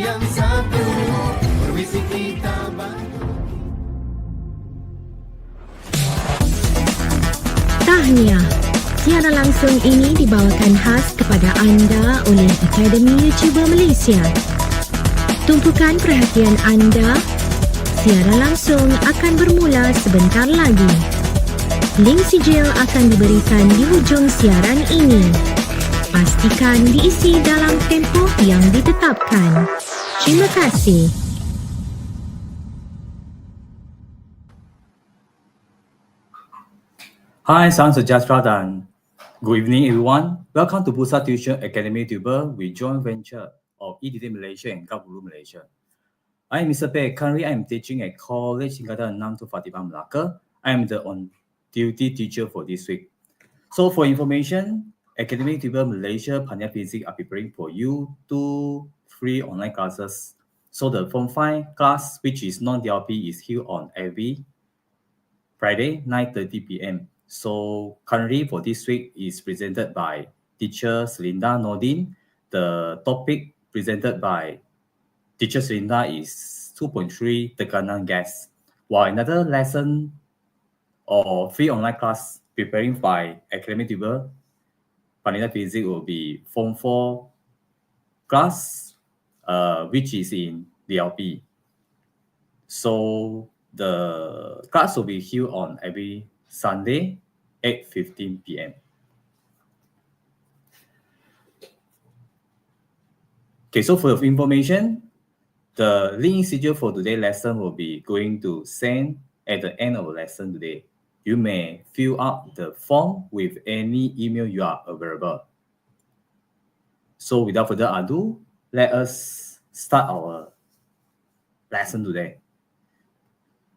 yang satu, permisi kita bantu. Tahniah, siaran langsung ini dibawakan khas kepada anda oleh Akademi Youtuber Malaysia. Tumpukan perhatian anda, siaran langsung akan bermula sebentar lagi. Link sijil akan diberikan di hujung siaran ini. Pastikan diisi dalam tempoh yang ditetapkan. Terima kasih. Hi, salam sejahtera dan good evening everyone. Welcome to Pusat Tuisyen Akademi Youtuber with joint venture of EDT Malaysia and Gabulu Malaysia. I am Mr. Peh. Currently, I am teaching at College Tingkatan 6 to Fatimah Melaka. I am the on-duty teacher for this week. So for information, Akademi Youtuber Malaysia Panya Physics are preparing for you 2 free online classes. So the Form 5 class, which is Non-DLP, is held on every Friday, 9:30 p.m. So currently for this week is presented by teacher SlindaNordin. The topic presented by teacher Slinda is 2.3 tekanan gas, while another lesson or free online class preparing by Akademi Youtuber Panya Physics will be Form 4 class, which is in DLP. So the class will be held on every Sunday, 8:15 p.m. Okay, so for the information, the link schedule for today's lesson will be going to send at the end of the lesson today. You may fill out the form with any email you are available. So without further ado, let us start our lesson today.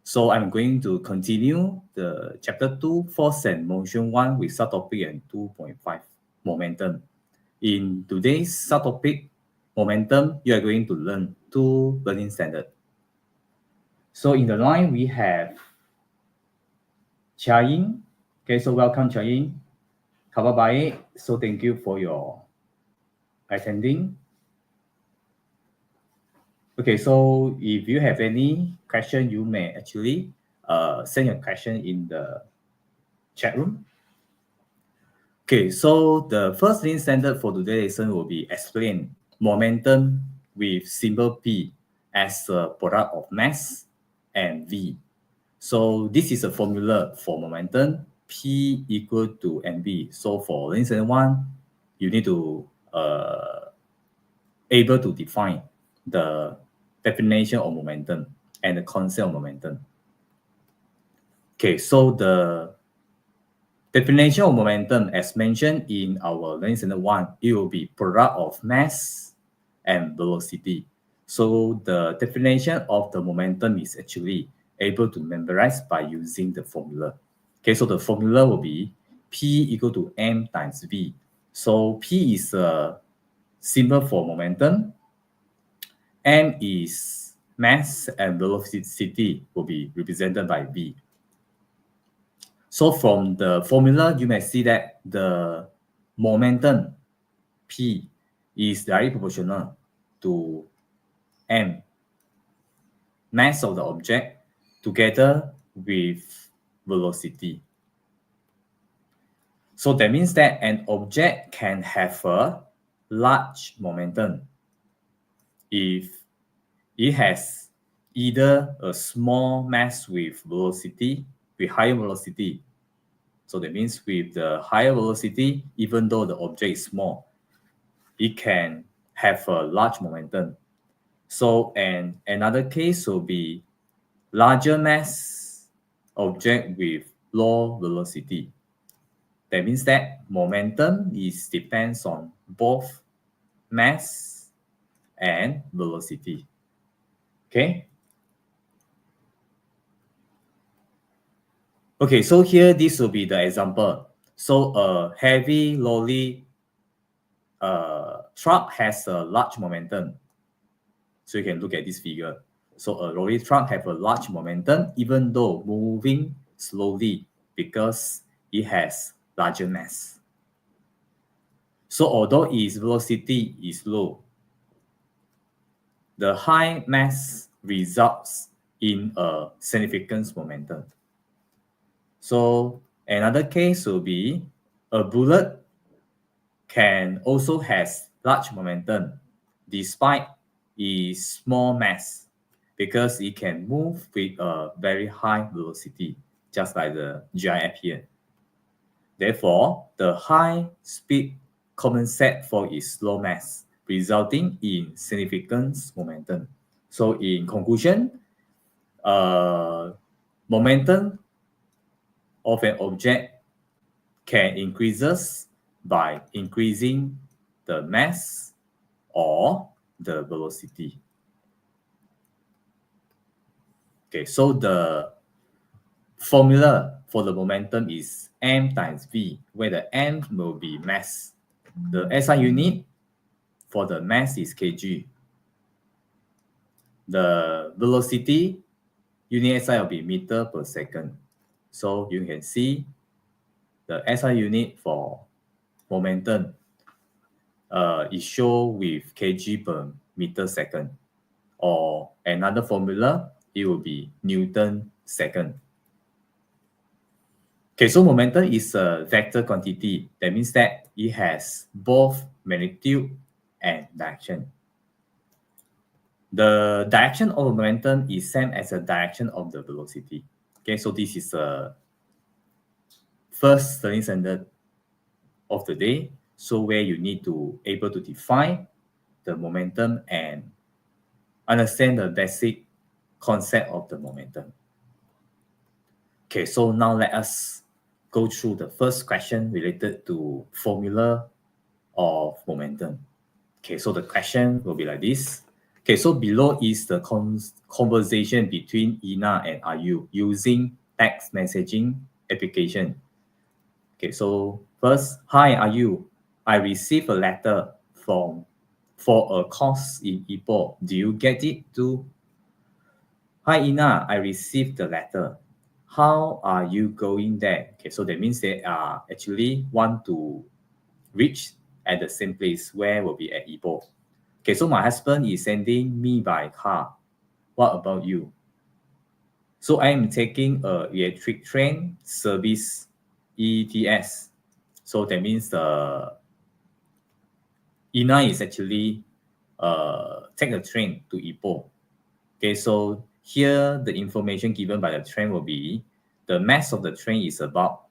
So I'm going to continue the chapter 2, force and motion 1 with subtopic and 2.5, momentum. In today's subtopic, momentum, you are going to learn 2 learning standards. So in the line, we have Chia Ying. Okay, so welcome Chia Ying. Kabar baik. So thank you for your attending. Okay, so if you have any question, you may actually send your question in the chat room. Okay, so the first learning standard for today's lesson will be explain momentum with symbol P as a product of mass and V. So this is a formula for momentum, P equal to mv. So for learning standard 1, you need to able to define the definition of momentum and the concept of momentum. Okay, so the definition of momentum, as mentioned in our learning standard 1, it will be product of mass and velocity. So the definition of the momentum is actually able to memorize by using the formula. Okay, so the formula will be P equal to m times v. So P is a symbol for momentum, m is mass, and velocity will be represented by v. So from the formula, you may see that the momentum P is directly proportional to m, mass of the object, together with velocity. So that means that an object can have a large momentum if it has either a small mass with velocity, with higher velocity. So that means with the higher velocity, even though the object is small, it can have a large momentum. So another case will be larger mass object with low velocity. That means that momentum depends on both mass and velocity. Okay? Okay, so here this will be the example. So a heavy lorry truck has a large momentum. So you can look at this figure. So a lorry truck have a large momentum even though moving slowly because it has larger mass. So although its velocity is low, the high mass results in a significance momentum. So another case will be a bullet can also has large momentum despite its small mass because it can move with a very high velocity, just like the GIF here. Therefore, the high speed compensates for its low mass, resulting in significance momentum. So in conclusion, momentum of an object can increases by increasing the mass or the velocity. Okay, so the formula for the momentum is m times v, where the m will be mass. The SI unit for the mass is kg. The velocity unit SI will be meter per second. So you can see the SI unit for momentum is shown with kg per meter second. Or another formula, it will be Newton second. Okay, so momentum is a vector quantity. That means that it has both magnitude and direction. The direction of momentum is same as the direction of the velocity. Okay, so this is the first learning standard of the day. So where you need to able to define the momentum and understand the basic concept of the momentum. Okay, so now let us go through the first question related to formula of momentum. Okay, so the question will be like this. Okay, so below is the conversation between Ina and AYU using text messaging application. Okay, so first, hi AYU, I received a letter for a course in Ipoh. Do you get it too? Hi Ina, I received the letter. How are you going there? Okay, so that means they are actually want to reach at the same place where will be at Ipoh. Okay, so my husband is sending me by car. What about you? So I am taking a electric train service, ETS. So that means the Ina is actually take the train to Ipoh. Okay, so here the information given by the train will be the mass of the train is about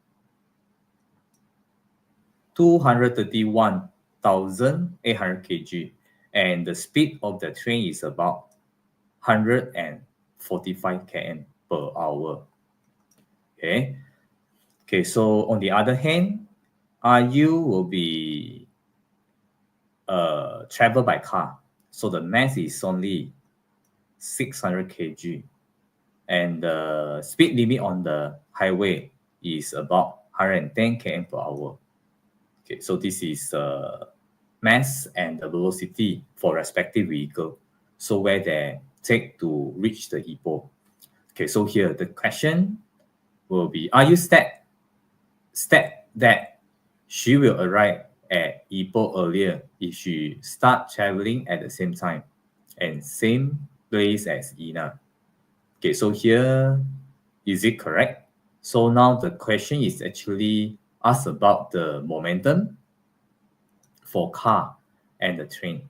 231,800 kg, and the speed of the train is about 145 km per hour. Okay. Okay, so on the other hand, AYU will be travel by car. So the mass is only 600 kg. And the speed limit on the highway is about 110 km per hour. Okay, so this is mass and the velocity for respective vehicle. So where they take to reach the Ipoh. Okay, so here the question will be, are you step that she will arrive at Ipoh earlier if she start traveling at the same time and same place as Ina? Okay, so here, is it correct? So now the question is actually asked about the momentum for car and the train.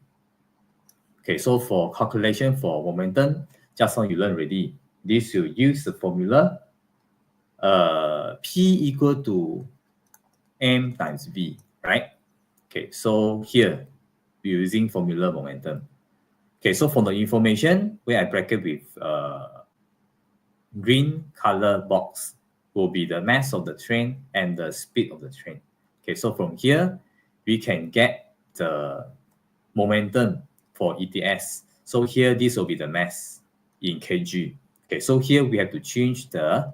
Okay, so for calculation for momentum, just now you learned already. This will use the formula P equal to M times V, right? Okay, so here we're using formula momentum. Okay, so for the information, where I bracket with green color box will be the mass of the train and the speed of the train. Okay, so from here, we can get the momentum for ETS. So here, this will be the mass in kg. Okay, so here we have to change the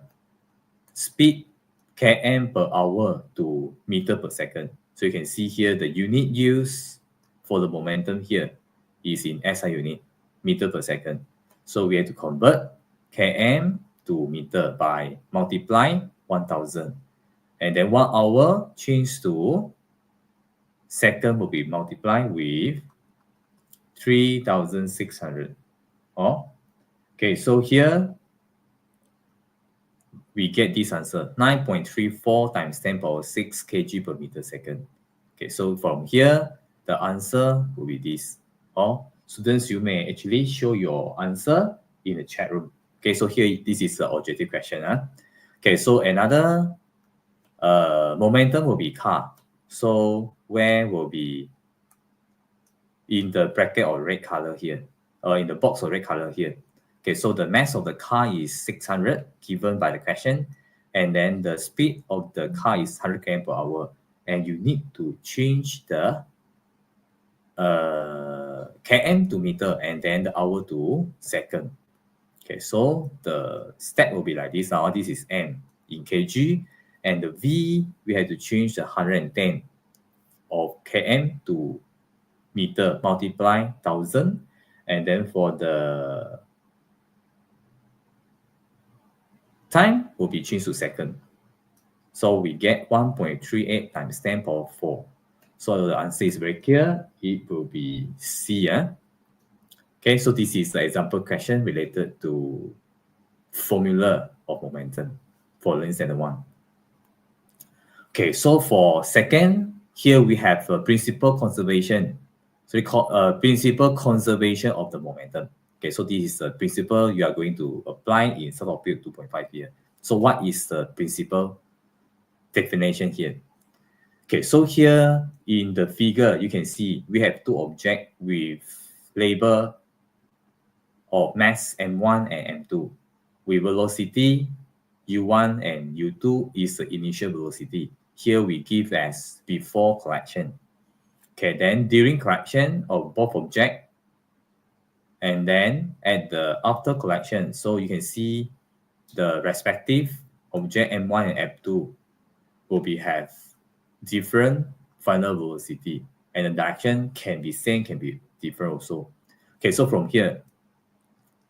speed km per hour to meter per second. So you can see here the unit used for the momentum here is in SI unit, meter per second. So we have to convert km to meter by multiply 1000. And then 1 hour change to second will be multiplied with 3600. Oh, okay, so here we get this answer, 9.34 times 10 power 6 kg per meter second. Okay, so from here, the answer will be this. Or students, you may actually show your answer in the chat room. Okay, so here, this is the objective question. Okay, so another momentum will be car. So where will be in the bracket or red color here, or in the box of red color here. Okay, so the mass of the car is 600 given by the question, and then the speed of the car is 100 km per hour, and you need to change the km to meter and then the hour to second. Okay, so the step will be like this. Now this is m in kg, and the v we have to change the 110 of km to meter, multiply 1000, and then for the time will be changed to second. So we get 1.38 times 10 power 4. So the answer is very clear. It will be C. Okay, so this is the example question related to formula of momentum for learning standard 1. Okay, so for second, here we have a principal conservation. So we call principal conservation of the momentum. Okay, so this is the principle you are going to apply in subtopic 2.5 here. So what is the principal definition here? Okay, so here in the figure, you can see we have two objects with label of mass m1 and m2 with velocity u1 and u2 is the initial velocity. Here we give as before correction. Okay, then during correction of both objects, and then at the after correction, so you can see the respective object m1 and m2 will be have different final velocity, and the direction can be same, can be different also. Okay, so from here,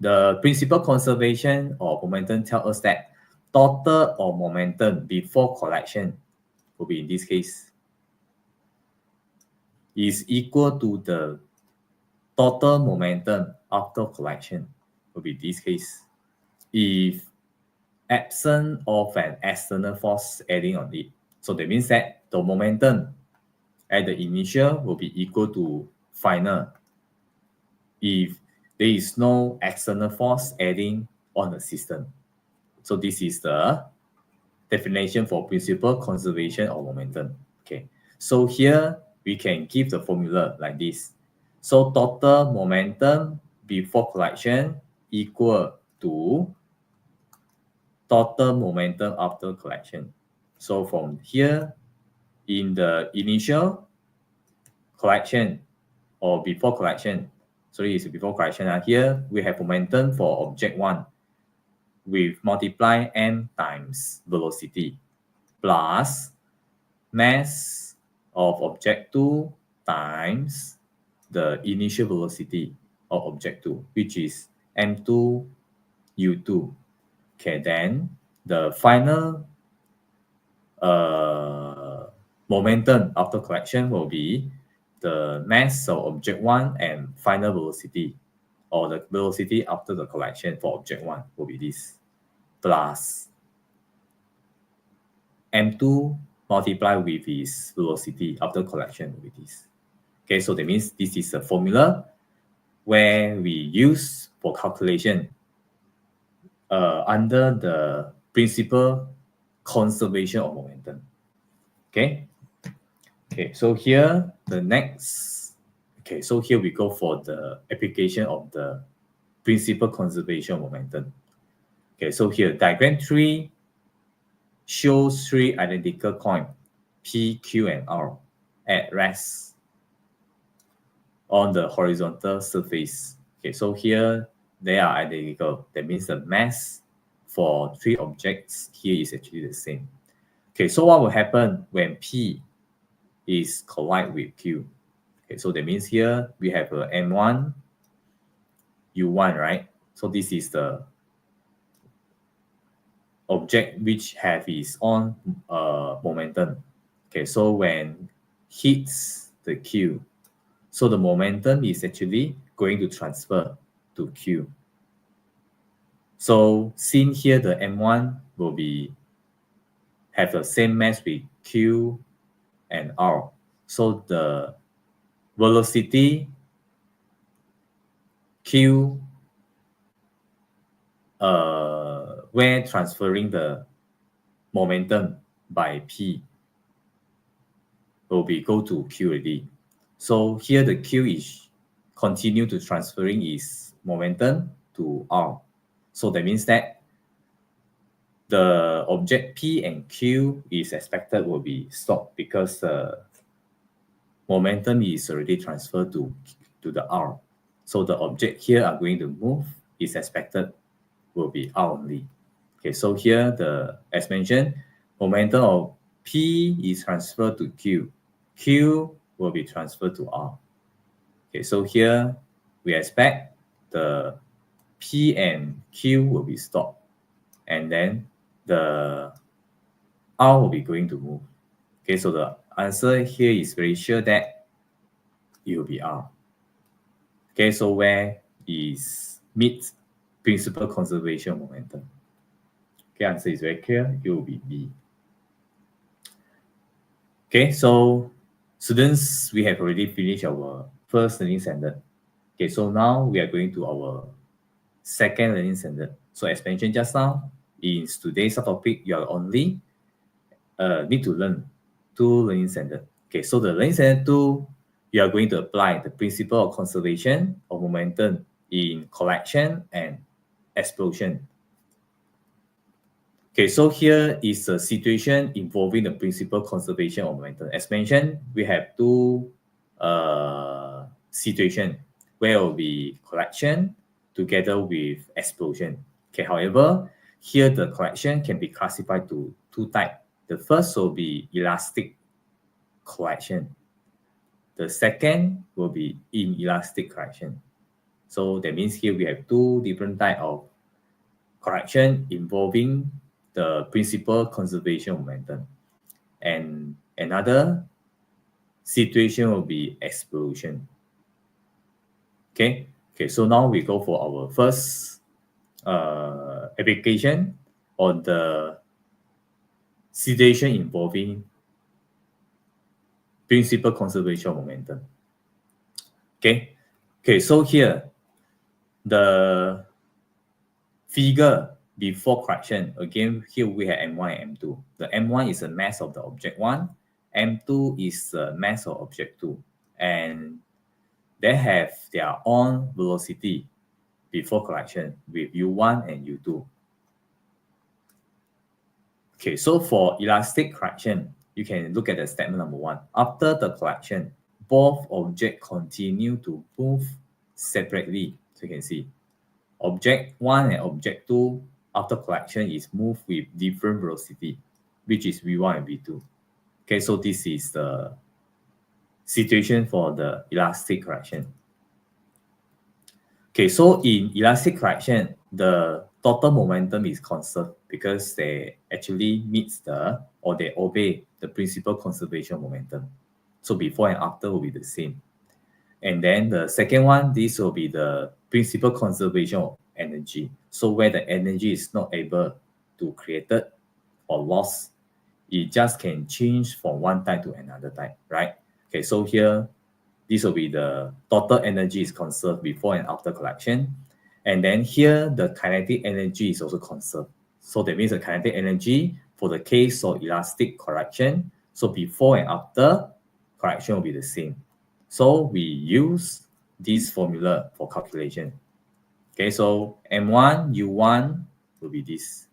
the principal conservation of momentum tells us that total of momentum before correction will be, in this case, is equal to the total momentum after correction will be this case. If absent of an external force adding on it, so that means that the momentum at the initial will be equal to final if there is no external force adding on the system. So this is the definition for principal conservation of momentum. Okay, so here we can give the formula like this. So total momentum before correction equal to total momentum after correction. So from here, in the initial correction or before correction, sorry, it's before correction. Here we have momentum for object 1 with multiply m times velocity plus mass of object 2 times the initial velocity of object 2, which is m2 u2. Okay, then the final momentum after correction will be the mass of object 1 and final velocity, or the velocity after the correction for object 1 will be this, plus m2 multiplied with its velocity after correction will be this. Okay, so that means this is a formula where we use for calculation under the principal conservation of momentum. Okay. Okay, so here the next. Okay, so here we go for the application of the principal conservation of momentum. Okay, so here diagram 3 shows 3 identical coins, P, Q, and R, at rest on the horizontal surface. Okay, so here they are identical. That means the mass for 3 objects here is actually the same. Okay, so what will happen when P is collide with Q? Okay, so that means here we have a M1, U1, right? So this is the object which have its own momentum. Okay, so when hits the Q, so the momentum is actually going to transfer to Q. So since here the M1 will have the same mass with Q and R, so the velocity Q when transferring the momentum by P will be go to Q already. So here the Q is continue to transferring its momentum to R. So that means that the object P and Q is expected will be stopped because the momentum is already transferred to the R. So the object here are going to move is expected will be R only. Okay, so here as mentioned, momentum of P is transferred to Q. Q will be transferred to R. Okay, so here we expect the P and Q will be stopped, and then the R will be going to move. Okay, so the answer here is very sure that it will be R. Okay, so where is meets principal conservation momentum? Okay, answer is very clear. It will be B. Okay, so students, we have already finished our first learning standard. Okay, so now we are going to our second learning standard. So as mentioned just now, in today's topic, you are only need to learn 2 learning standards. Okay, so the learning standard 2, you are going to apply the principle of conservation of momentum in collection and explosion. Okay, so here is a situation involving the principle conservation of momentum. As mentioned, we have 2 situations where it will be collection together with explosion. Okay, however, here the collection can be classified to 2 types. The first will be elastic collection. The second will be inelastic collection. So that means here we have 2 different types of correction involving the principal conservation momentum. And another situation will be explosion. Okay, so now we go for our first application on the situation involving principal conservation momentum. Okay, so here the figure before correction, again, here we have M1 and M2. The M1 is the mass of the object 1, M2 is the mass of object 2, and they have their own velocity before correction with U1 and U2. Okay, so for elastic correction, you can look at the statement number 1. After the correction, both objects continue to move separately. So you can see object 1 and object 2 after correction is moved with different velocity, which is V1 and V2. Okay, so this is the situation for the elastic correction. Okay, so in elastic correction, the total momentum is conserved because they actually they obey the principal conservation momentum. So before and after will be the same. And then the second one, this will be the principal conservation of energy. So where the energy is not able to created or lost, it just can change from one type to another type, right? Okay, so here, this will be the total energy is conserved before and after collection. And then here, the kinetic energy is also conserved. So that means the kinetic energy for the case of elastic correction, so before and after correction will be the same. So we use this formula for calculation. Okay, so M1, U1 will be this.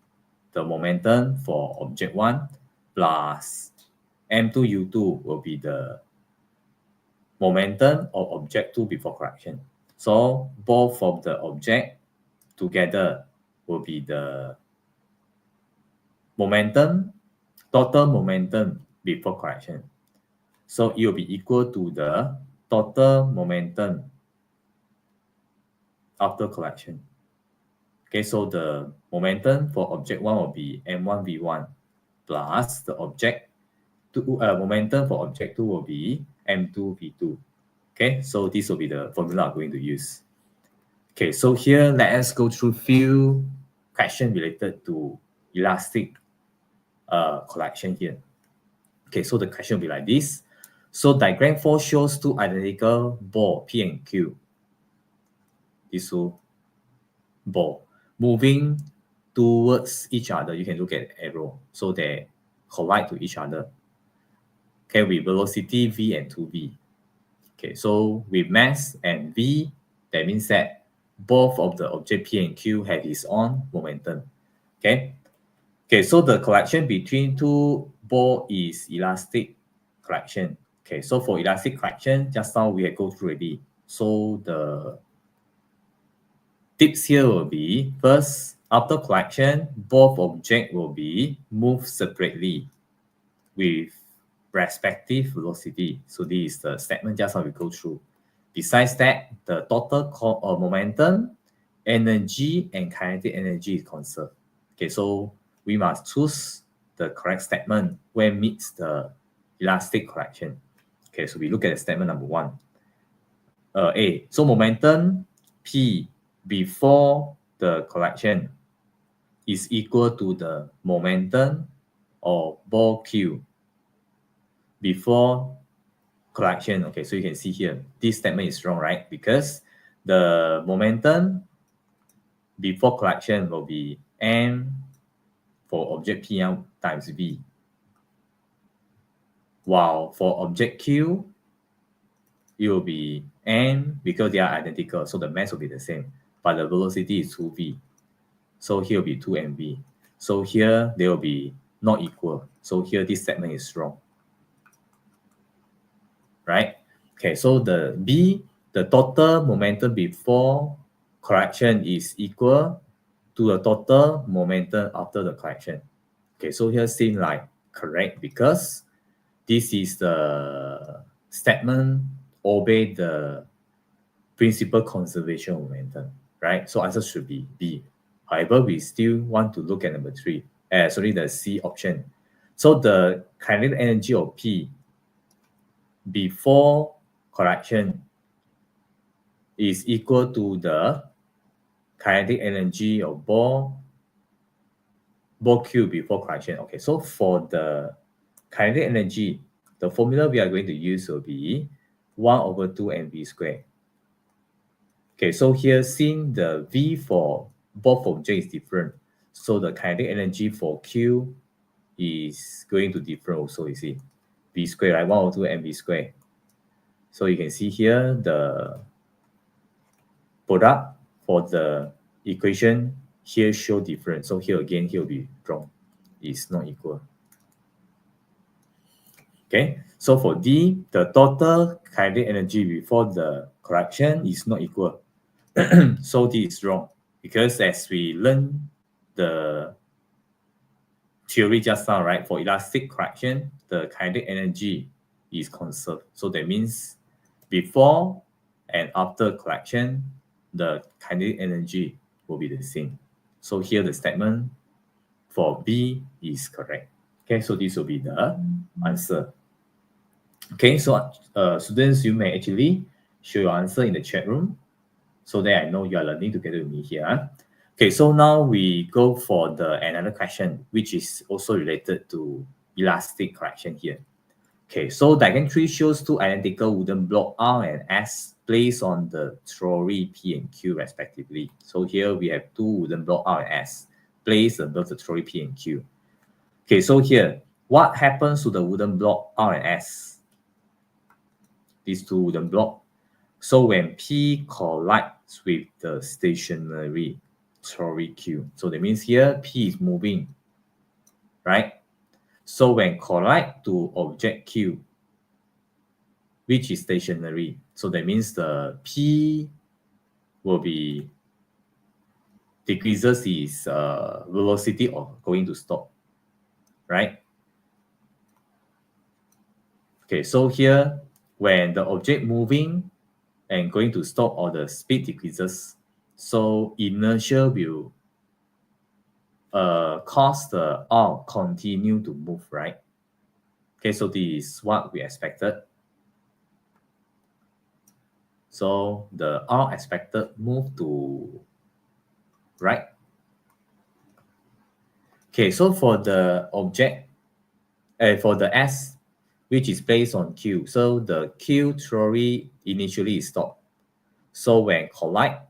The momentum for object 1 plus M2, U2 will be the momentum of object 2 before correction. So both of the object together will be the momentum, total momentum before correction. So it will be equal to the total momentum after correction. Okay, so the momentum for object 1 will be M1 V1 plus the momentum for object 2 will be M2 V2. Okay, so this will be the formula I'm going to use. Okay, so here let us go through few questions related to elastic collection here. Okay, so the question will be like this. So diagram 4 shows two identical ball P and Q. These two ball moving towards each other. You can look at the arrow. So they collide to each other. Okay, with velocity v and 2v. Okay, so with mass and v, that means that both of the object P and Q have its own momentum. Okay. Okay, so the collection between two ball is elastic collection. Okay, so for elastic collection, just now we had go through already. So the tips here will be, first, after collection, both objects will be moved separately with respective velocity. So this is the statement just now we go through. Besides that, the total momentum, energy, and kinetic energy is conserved. Okay, so we must choose the correct statement when meets the elastic collection. Okay, so we look at the statement number 1. A. So momentum P before the collection is equal to the momentum of ball Q before collection. Okay, so you can see here, this statement is wrong, right? Because the momentum before collection will be m for object P times v, while for object Q, it will be m because they are identical, so the mass will be the same, but the velocity is 2v. So here will be 2mv. So here they will be not equal. So here this statement is wrong. Right? Okay, so the B, the total momentum before correction is equal to the total momentum after the correction. Okay, so here seems like correct because this is the statement obey the principal conservation momentum, right? So answer should be B. However, we still want to look at number 3, the C option. So the kinetic energy of P before correction is equal to the kinetic energy of ball Q before correction. Okay, so for the kinetic energy, the formula we are going to use will be 1/2 mv squared. Okay, so here since the V for both objects is different, so the kinetic energy for Q is going to differ also, you see. V squared, right? 1/2 mv squared. So you can see here the product for the equation here show different. So here again, here will be wrong. It's not equal. Okay, so for D, the total kinetic energy before the correction is not equal. So this is wrong because as we learn the theory just now, right? For elastic correction, the kinetic energy is conserved. So that means before and after correction, the kinetic energy will be the same. So here the statement for B is correct. Okay, so this will be the answer. Okay, so students, you may actually show your answer in the chat room so that I know you are learning together with me here. Okay, so now we go for another question, which is also related to elastic correction here. Okay, so diagram 3 shows two identical wooden blocks R and S placed on the trolley P and Q respectively. So here we have two wooden blocks R and S placed above the trolley P and Q. Okay, so here, what happens to the wooden block R and S? These two wooden blocks. So when P collides with the stationary trolley Q, so that means here P is moving, right? So when collide to object Q, which is stationary, so that means the P will be decreases its velocity of going to stop, right? Okay, so here when the object moving and going to stop or the speed decreases, so inertia will cause the R continue to move, right? Okay, so this is what we expected. So the R expected move to right. Okay, so for the object, for the S, which is placed on Q, so the Q theory initially is stopped. So when collide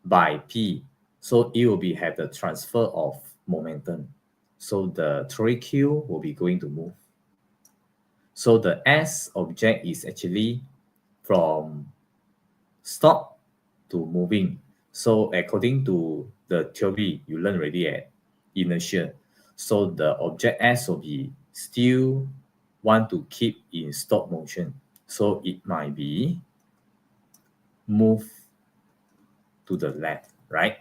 by P, so it will be have the transfer of momentum. So the trolley Q will be going to move. So the S object is actually from stop to moving. So according to the theory you learned already at inertia, so the object S will be still want to keep in stop motion. So it might be move to the left, right?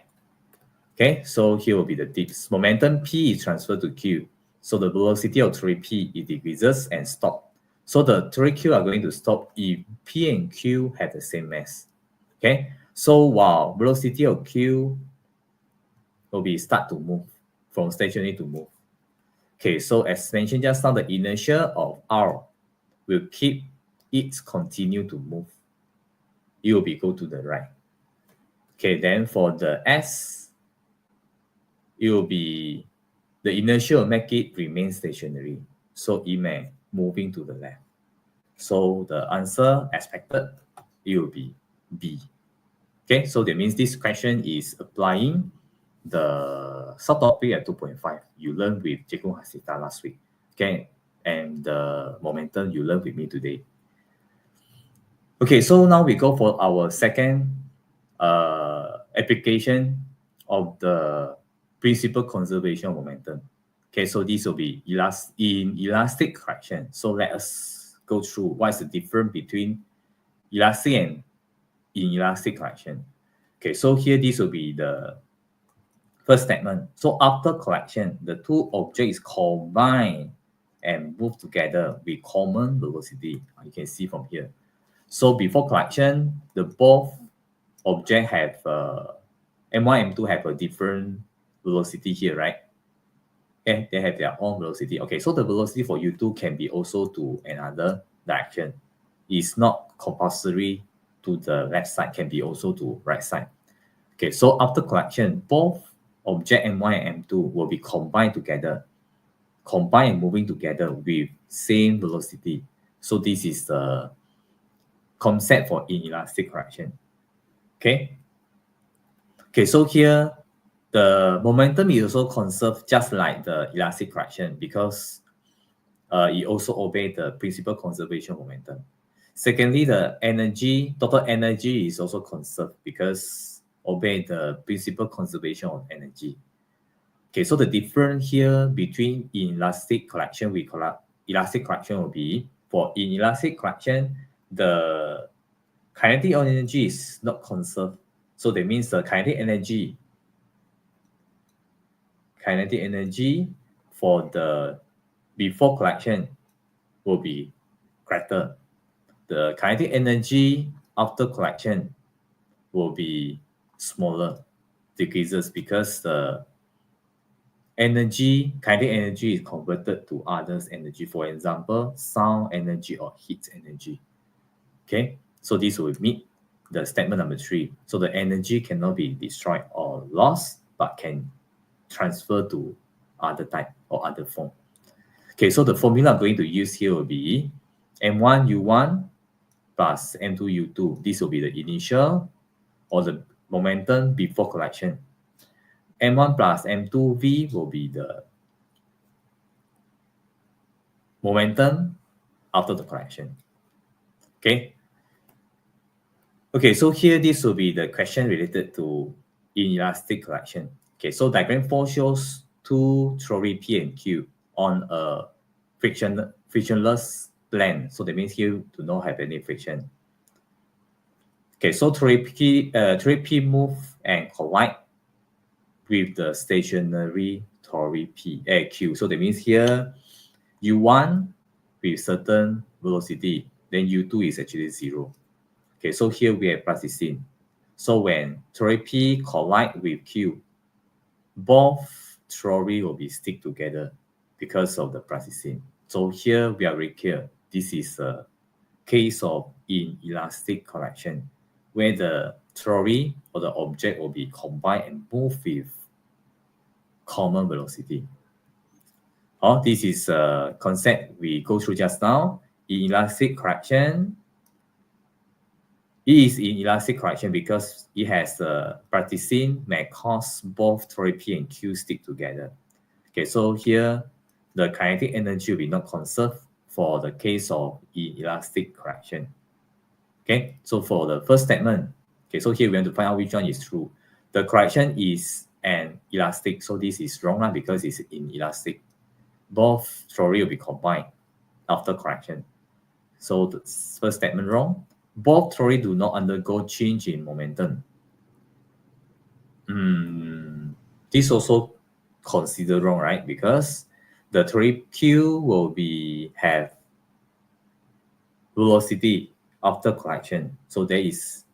Okay, so here will be the dips. Momentum P is transferred to Q. So the velocity of 3P, it decreases and stop. So the 3Q are going to stop if P and Q have the same mass. Okay, so while velocity of Q will be start to move from stationary to move. Okay, so as mentioned just now, the inertia of R will keep it continue to move. It will be go to the right. Okay, then for the S, it will be the inertia will make it remain stationary. So it may moving to the left. So the answer expected, it will be B. Okay, so that means this question is applying the subtopic at 2.5 you learned with Cikgu Hasnitah last week. Okay, and the momentum you learned with me today. Okay, so now we go for our second application of the principal conservation of momentum. Okay, so this will be in elastic correction. So let us go through what is the difference between elastic and inelastic correction. Okay, so here this will be the first statement. So after collection, the two objects combine and move together with common velocity. You can see from here. So before collection, the both objects have M1, M2 have a different velocity here, right? Okay, they have their own velocity. Okay, so the velocity for U2 can be also to another direction. It's not compulsory to the left side, can be also to right side. Okay, so after collection, both object M1 and M2 will be combined together, combined and moving together with same velocity. So this is the concept for inelastic correction. Okay. Okay, so here the momentum is also conserved just like the elastic correction because it also obeys the principal conservation momentum. Secondly, the energy, total energy is also conserved because obey the principal conservation of energy. Okay, so the difference here between inelastic correction with elastic correction will be for inelastic correction, the kinetic energy is not conserved. So that means the kinetic energy for the before collection will be greater. The kinetic energy after collection will be smaller, decreases because the kinetic energy is converted to others energy. For example, sound energy or heat energy. Okay, so this will meet the statement number 3. So the energy cannot be destroyed or lost, but can transfer to other type or other form. Okay, so the formula I'm going to use here will be M1 U1 plus M2 U2. This will be the initial or the momentum before collection. M1 plus M2 V will be the momentum after the collection. Okay. Okay, so here this will be the question related to inelastic collection. Okay, so diagram 4 shows two trolley P and Q on a frictionless plane. So that means here do not have any friction. Okay, so trolley P move and collide with the stationary trolley Q. So that means here U1 with certain velocity, then U2 is actually 0. Okay, so here we have plasticine. So when trolley P collide with Q, both trolley will be stick together because of the plasticine. So here we are very clear. This is a case of inelastic correction, where the theory or the object will be combined and move with common velocity. This is a concept we go through just now. Inelastic correction. It is inelastic correction because it has practicing may cause both theory P and Q stick together. Okay, so here the kinetic energy will be not conserved for the case of inelastic correction. Okay, so for the first statement, okay, so here we want to find out which one is true. The correction is an elastic, so this is wrong because it's inelastic. Both theory will be combined after correction. So the first statement wrong. Both theory do not undergo change in momentum. This also considered wrong, right? Because the theory Q will have velocity after correction. So there is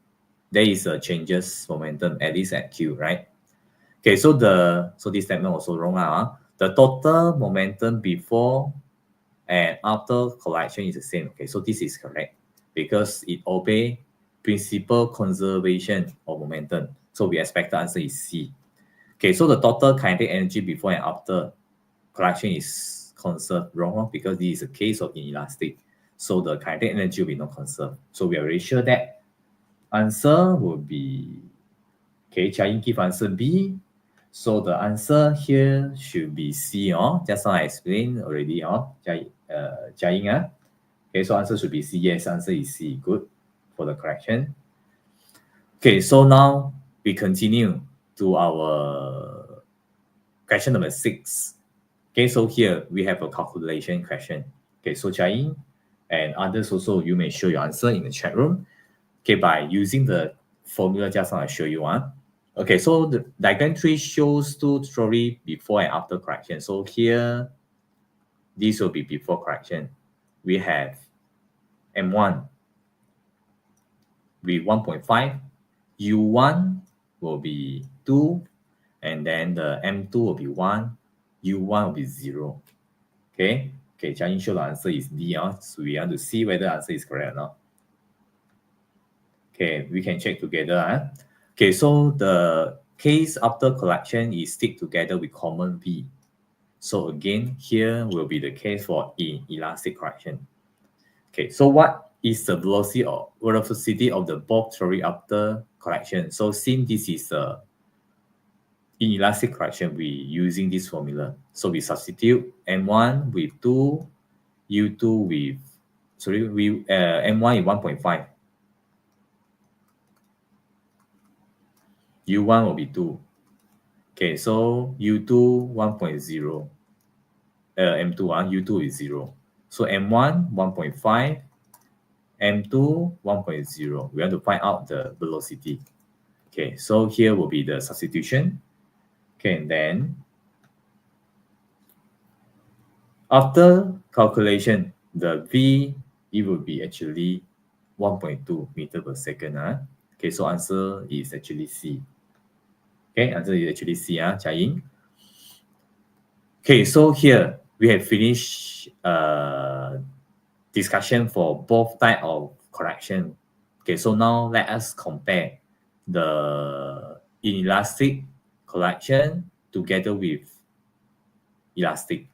a changes momentum at least at Q, right? Okay, so this statement also wrong. The total momentum before and after correction is the same. Okay, so this is correct because it obeys principal conservation of momentum. So we expect the answer is C. Okay, so the total kinetic energy before and after correction is conserved. Wrong because this is a case of inelastic. So the kinetic energy will be not conserved. So we are very sure that answer will be, okay, Jia-Ying give answer B. So the answer here should be C. Just now I explained already. Jia-Ying. Okay, so answer should be C. Yes, answer is C. Good for the correction. Okay, so now we continue to our question number 6. Okay, so here we have a calculation question. Okay, so Jia-Ying and others also, you may show your answer in the chat room. Okay, by using the formula just now I show you. Okay, so the diagram 3 shows two theory before and after correction. So here, this will be before correction. We have M1 with 1.5, U1 will be 2, and then the M2 will be 1, U1 will be 0. Okay, Jia-Ying show the answer is D. So we want to see whether the answer is correct or not. Okay, we can check together. Okay, so the case after correction is stick together with common V. So again, here will be the case for inelastic correction. Okay, so what is the velocity of the both theory after correction? So since this is a inelastic correction, we using this formula. So we substitute M1 with 2, U2 with, M1 is 1.5. U1 will be 2. Okay, so U2 1.0. M2 U2 is 0. So M1 1.5, M2 1.0. We want to find out the velocity. Okay, so here will be the substitution. Okay, and then after calculation, the V, it will be actually 1.2 meter per second. Okay, so answer is actually C. Okay, answer is actually C, Jia-Ying. Okay, so here we have finished discussion for both type of correction. Okay, so now let us compare the inelastic correction together with elastic.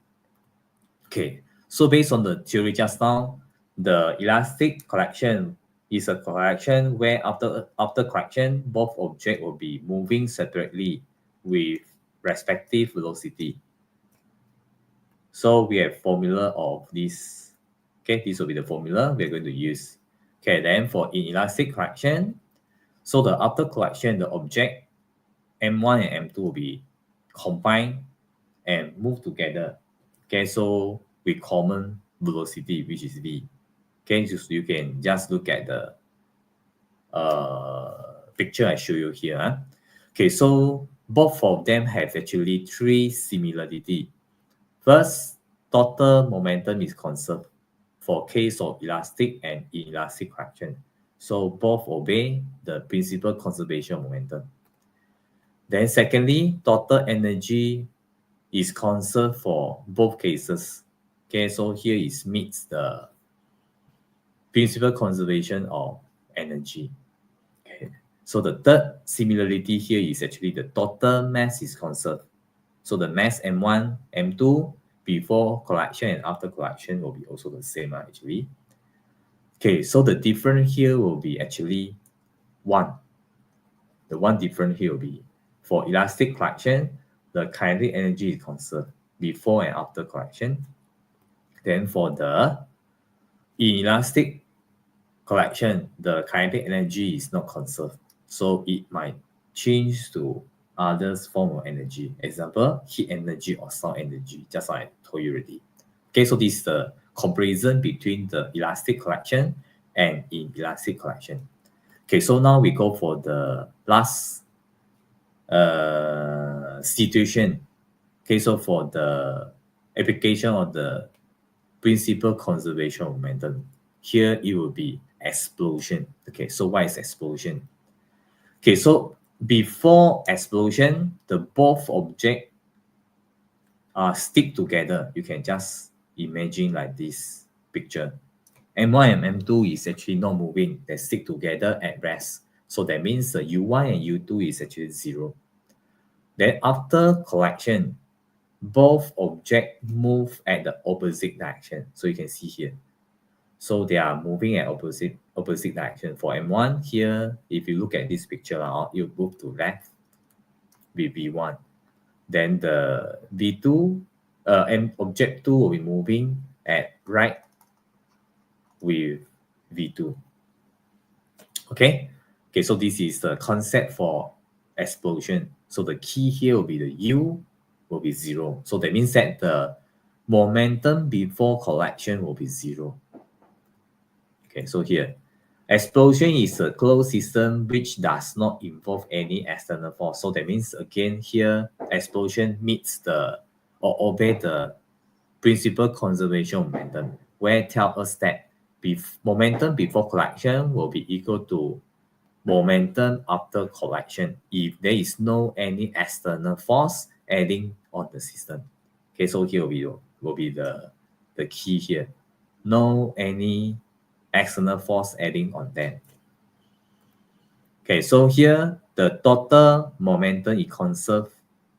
Okay, so based on the theory just now, the elastic correction is a correction where after correction, both objects will be moving separately with respective velocity. So we have formula of this. Okay, this will be the formula we're going to use. Okay, then for inelastic correction, so the after correction, the object M1 and M2 will be combined and move together. Okay, so with common velocity, which is V. Okay, so you can just look at the picture I show you here. Okay, so both of them have actually 3 similarity. First, total momentum is conserved for case of elastic and inelastic correction. So both obey the principal conservation of momentum. Then secondly, total energy is conserved for both cases. Okay, so here is meets the principal conservation of energy. Okay. So the third similarity here is actually the total mass is conserved. So the mass M1, M2 before collection and after collection will be also the same actually. Okay, so the difference here will be actually 1. The one difference here will be for elastic collection, the kinetic energy is conserved before and after collection. Then for the inelastic collection, the kinetic energy is not conserved. So it might change to other form of energy. Example, heat energy or sound energy, just like I told you already. Okay, so this is the comparison between the elastic collection and inelastic collection. Okay, so now we go for the last situation. Okay, so for the application of the principal conservation of momentum, here it will be explosion. Okay, so what is explosion? Okay, so before explosion, the both objects stick together. You can just imagine like this picture. M1 and M2 is actually not moving. They stick together at rest. So that means the U1 and U2 is actually 0. Then after collection, both objects move at the opposite direction. So you can see here. So they are moving at opposite direction. For M1 here, if you look at this picture, you move to left with V1. Then the V2, object 2 will be moving at right with V2. Okay, so this is the concept for explosion. So the key here will be the U will be 0. So that means that the momentum before collection will be 0. Okay, so here, explosion is a closed system which does not involve any external force. So that means again here, explosion meets or obey the principal conservation momentum, where tell us that momentum before collection will be equal to momentum after collection if there is no any external force adding on the system. Okay, so here will be the key here. No any external force adding on them. Okay, so here the total momentum is conserved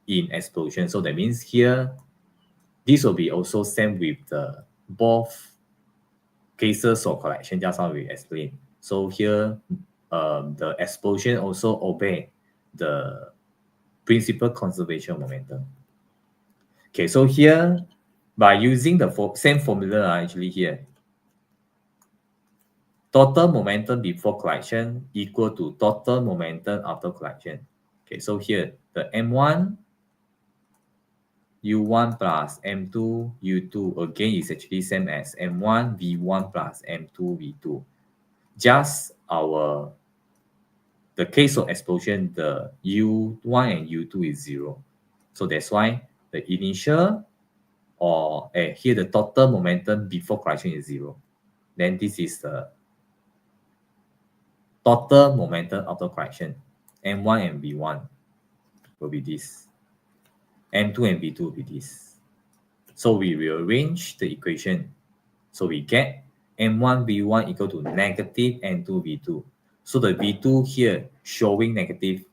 in explosion. So that means here this will be also same with the both cases of collection, just how we explained. So here the explosion also obey the principal conservation momentum. Okay, so here by using the same formula actually here, total momentum before collection equal to total momentum after collection. Okay, so here the M1 U1 plus M2 U2 again is actually same as M1 V1 plus M2 V2. Just the case of explosion, the U1 and U2 is 0. So that's why the initial here the total momentum before collection is 0. Then this is the total momentum after collection. M1 and V1 will be this. M2 and V2 will be this. So we rearrange the equation. So we get M1 V1 equal to negative M2 V2. So the V2 here showing negative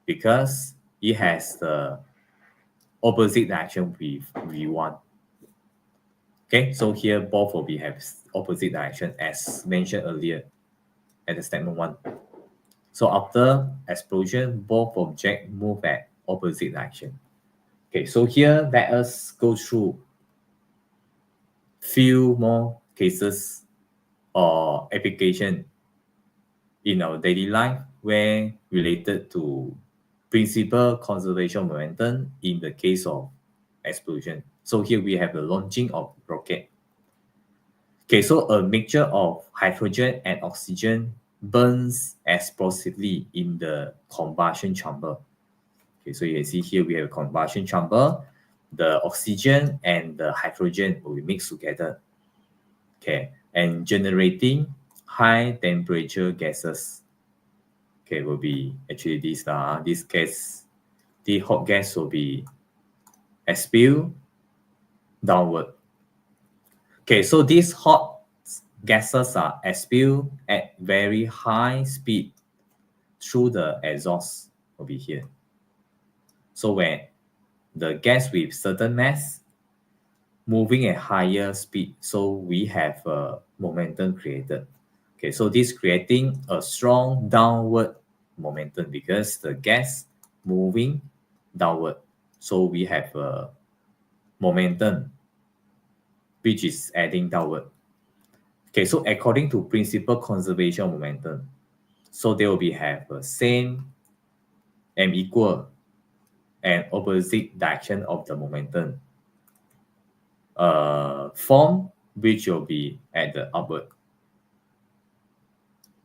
because it has the opposite direction with V1. Okay, so here both will have opposite direction as mentioned earlier at the statement 1. So after explosion, both objects move at opposite direction. Okay, so here let us go through few more cases or application in our daily life where related to principal conservation momentum in the case of explosion. So here we have the launching of rocket. Okay, so a mixture of hydrogen and oxygen burns explosively in the combustion chamber. Okay, so you can see here we have a combustion chamber. The oxygen and the hydrogen will be mixed together. Okay, and generating high temperature gases. Okay, will be actually this gas, the hot gas will be expelled downward. Okay, so these hot gases are expelled at very high speed through the exhaust over here. So when the gas with certain mass moving at higher speed, so we have a momentum created. Okay, so this creating a strong downward momentum because the gas moving downward. So we have a momentum which is adding downward. Okay, so according to principal conservation of momentum, so they will be have a same and equal and opposite direction of the momentum form, which will be at the upward.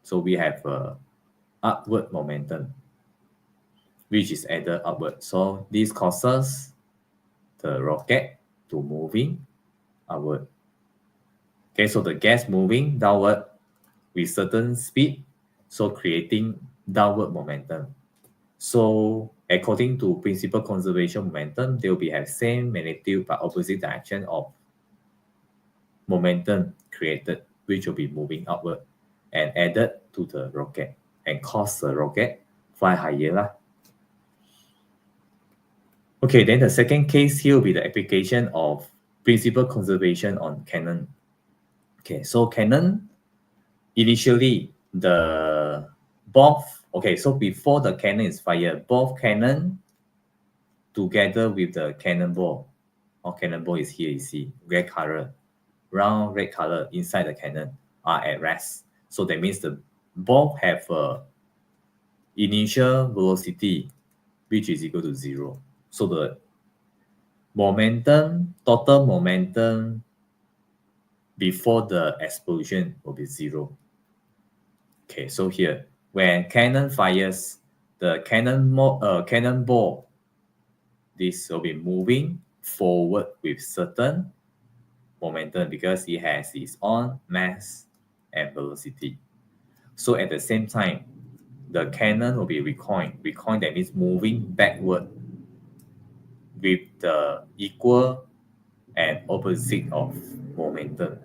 So we have a upward momentum, which is at the upward. So this causes the rocket to moving upward. Okay, so the gas moving downward with certain speed, so creating downward momentum. So according to principal conservation momentum, they will be have same magnitude but opposite direction of momentum created, which will be moving upward and added to the rocket and cause the rocket fly higher lah. Okay, then the second case here will be the application of principal conservation on cannon. Okay, so cannon, initially the both, okay, so before the cannon is fired, both cannon together with the cannonball, or cannonball is here, you see, red color, round red color inside the cannon are at rest. So that means the both have a initial velocity which is equal to 0. So the momentum, total momentum before the explosion will be 0. Okay, so here, when cannon fires, the cannonball, this will be moving forward with certain momentum because it has its own mass and velocity. So at the same time, the cannon will be recoiled. Recoil, that means moving backward with the equal and opposite of momentum.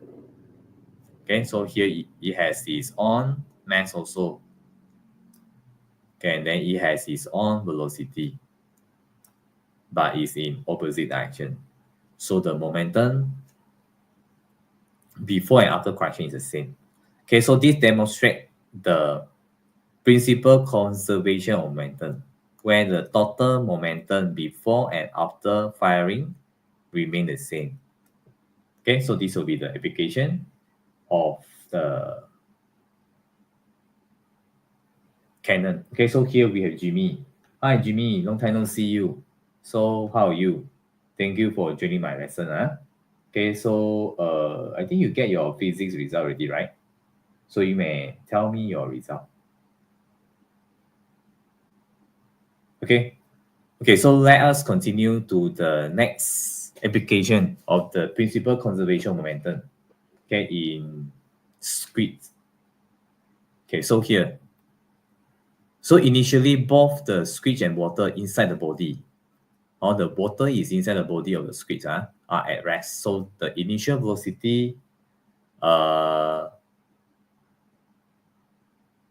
Okay, so here it has its own mass also. Okay, and then it has its own velocity, but it's in opposite direction. So the momentum before and after correction is the same. Okay, so this demonstrates the principal conservation of momentum, where the total momentum before and after firing remain the same. Okay, so this will be the application of the cannon. Okay, so here we have Jimmy. Hi, Jimmy. Long time no see you. So how are you? Thank you for joining my lesson. Okay, so I think you get your physics result already, right? So you may tell me your result. Okay. Okay, so let us continue to the next application of the principal conservation momentum. Okay, in squid. Okay, so here. So initially, both the squid and water inside the body, or the water is inside the body of the squid, are at rest. So the initial velocity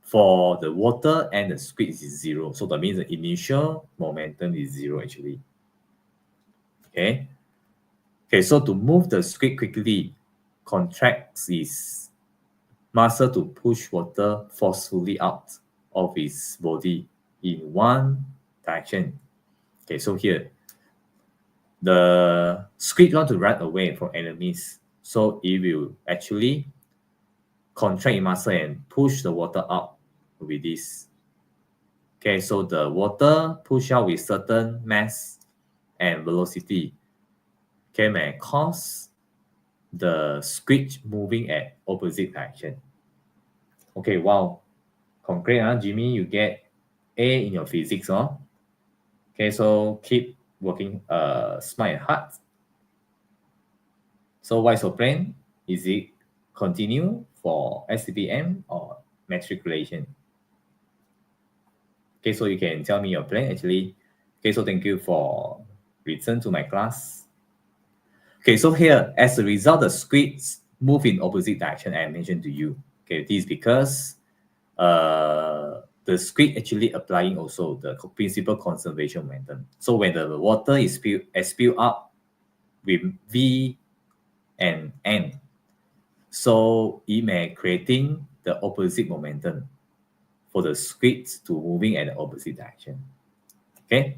for the water and the squid is 0. So that means the initial momentum is 0 actually. Okay. Okay, so to move the squid quickly, contracts its muscle to push water forcefully out of its body in one direction. Okay, so here, the squid want to run away from enemies. So it will actually contract its muscle and push the water out with this. Okay, so the water push out with certain mass and velocity may cause the squid moving at opposite direction. Okay, wow. Congrats, Jimmy, you get A in your physics, huh? Okay, so keep working smart and hard. So what is your plan? Is it continue for SCPM or matriculation? Okay, so you can tell me your plan actually. Okay, so thank you for return to my class. Okay, so here, as a result, the squids move in opposite direction, I mentioned to you. Okay, this is because the squid actually applying also the principal conservation momentum. So when the water is spilled up with V and N, so it may creating the opposite momentum for the squids to moving at the opposite direction. Okay.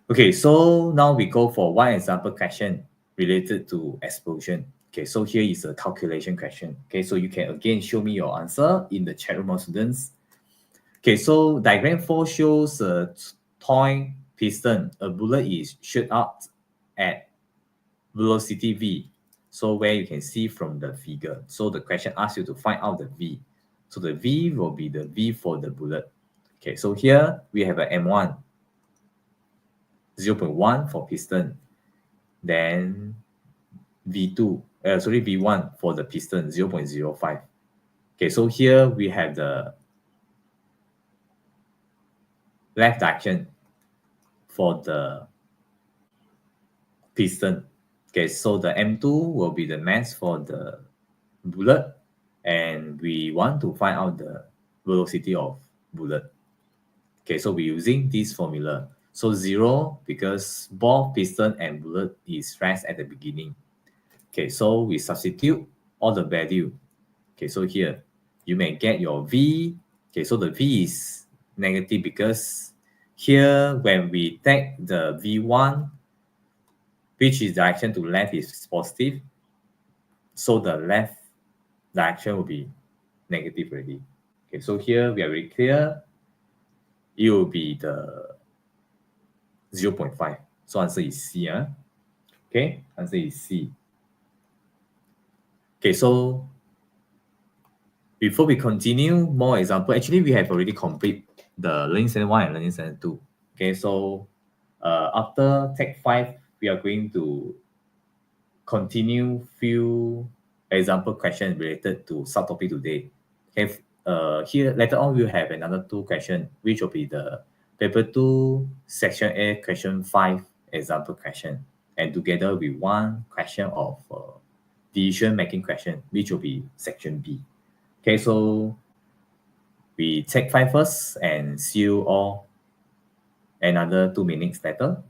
Okay, so now we go for one example question related to explosion. Okay, so here is a calculation question. Okay, so you can again show me your answer in the chat room of students. Okay, so diagram 4 shows a toy piston. A bullet is shot out at velocity V. So where you can see from the figure. So the question asks you to find out the V. So the V will be the V for the bullet. Okay, so here we have a M1, 0.1 for piston. Then V1 for the piston, 0.05. Okay, so here we have the left direction for the piston. Okay, so the M2 will be the mass for the bullet, and we want to find out the velocity of bullet. Okay, so we're using this formula. So 0 because both piston and bullet is rest at the beginning. Okay, so we substitute all the value. Okay, so here you may get your V. Okay, so the V is negative because here when we take the V1, which is direction to left is positive, so the left direction will be negative already. Okay, so here we are very clear. It will be the 0.5. So answer is C. Okay, answer is C. Okay, so before we continue, more example. Actually, we have already complete the learning center 1 and learning center 2. Okay, so after Tech 5, we are going to continue few example questions related to subtopic today. Okay, here later on we'll have another 2 questions, which will be the paper 2 section A question 5 example question, and together with 1 question of decision making question, which will be section B. Okay, so we take 5 first and see you all another 2 minutes later.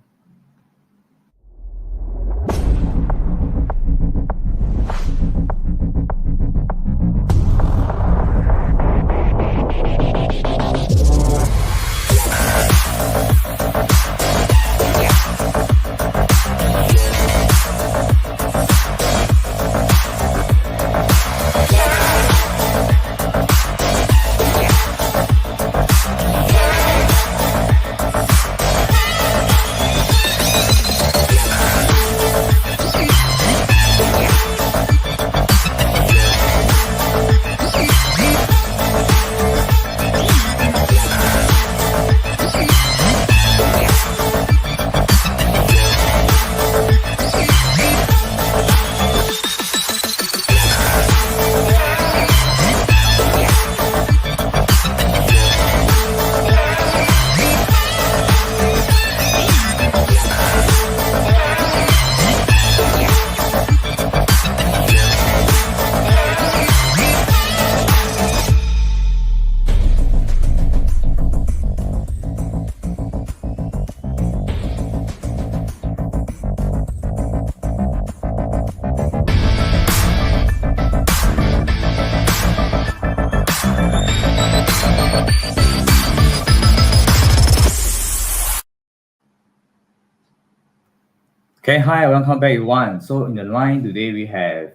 Okay, hi, welcome back everyone. So in the line today we have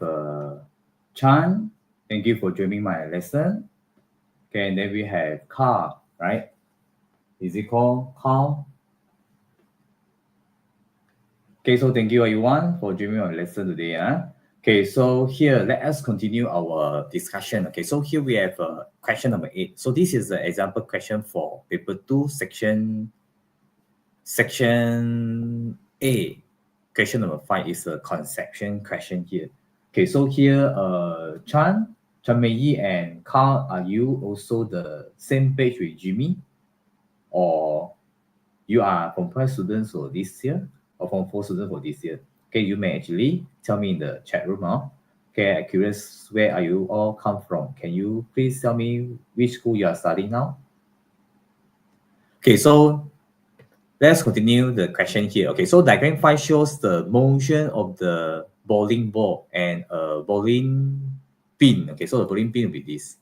Chan. Thank you for joining my lesson. Okay, and then we have Carl, right? Is it called Carl? Okay, so thank you everyone for joining my lesson today. Okay, so here let us continue our discussion. Okay, so here we have question number 8. So this is the example question for paper 2 section A. Question number 5 is a conception question here. Okay, so here Chan Mei and Carl, are you also the same page with Jimmy, or you are from 5 students for this year or from 4 students for this year? Okay, you may actually tell me in the chat room. Okay, I'm curious, where are you all come from? Can you please tell me which school you are studying now? Okay, so let's continue the question here. Okay, so diagram 5 shows the motion of the bowling ball and a bowling pin. Okay, so the bowling pin will be this,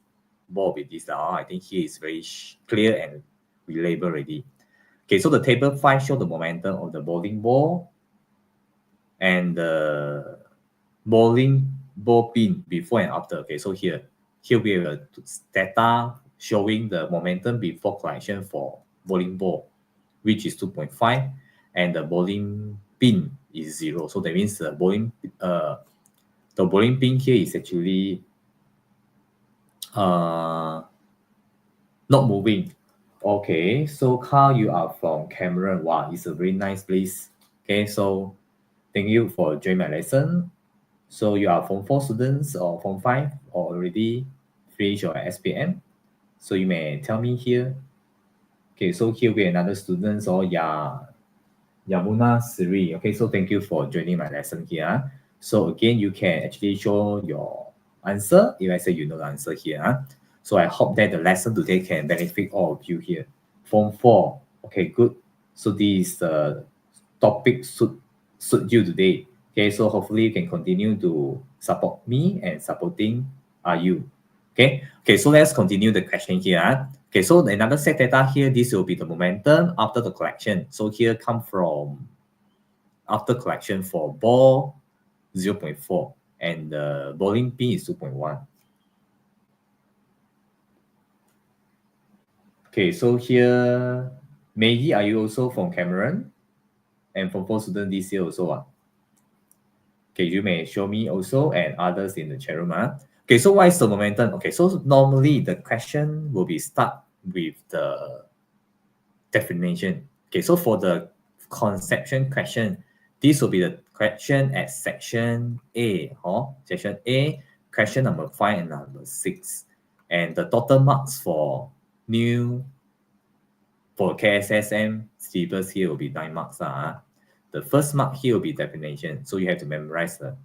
ball will be this. I think here is very clear and we label already. Okay, so the table 5 shows the momentum of the bowling ball and the bowling ball pin before and after. Okay, so here we have a data showing the momentum before collection for bowling ball, which is 2.5, and the bowling pin is 0. So that means the bowling pin here is actually not moving. Okay, so Carl, you are from Cameron. Wow, it's a very nice place. Okay, so thank you for joining my lesson. So you are Form 4 students or Form 5 or already finished your SPM? So you may tell me here. Okay, so here we have another student, or Yamuna Siri. Okay, so thank you for joining my lesson here. So again, you can actually show your answer if I say you know the answer here. So I hope that the lesson today can benefit all of you here. Form 4. Okay, good. So this topic suit you today. Okay, so hopefully you can continue to support me and supporting you. Okay, so let's continue the question here. Okay, so another set data here, this will be the momentum after the collection. So here come from after collection for ball 0.4 and the bowling pin is 2.1. Okay, so here, Maggie, are you also from Cameron? And from 4 students this year also? Okay, you may show me also and others in the chat room. Okay, so what is the momentum? Okay, so normally the question will be start with the definition. Okay, so for the conception question, this will be the question at section A. Section A, question number 5 and number 6. And the total marks for KSSM syllabus here will be 9 marks. The first mark here will be definition. So you have to memorize the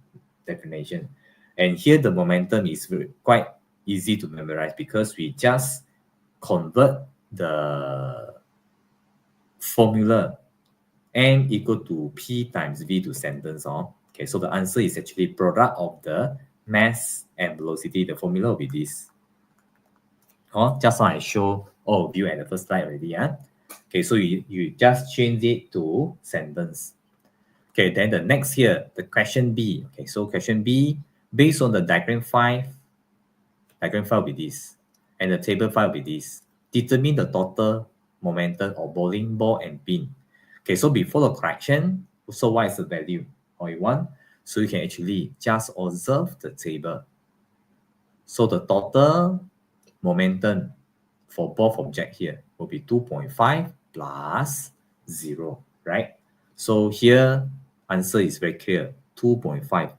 definition. And here the momentum is quite easy to memorize because we just convert the formula M equal to P times V to sentence. Okay, so the answer is actually product of the mass and velocity. The formula will be this. Just now I show all of you at the first slide already. Okay, so you just change it to sentence. Okay, then the next here, the question B. Okay, so question B, based on the diagram 5 will be this, and the table 5 will be this. Determine the total momentum of bowling ball and pin. Okay, so before the correction, so what is the value? 0.1. So you can actually just observe the table. So the total momentum for both objects here will be 2.5 plus 0, right? So here, answer is very clear, 2.5.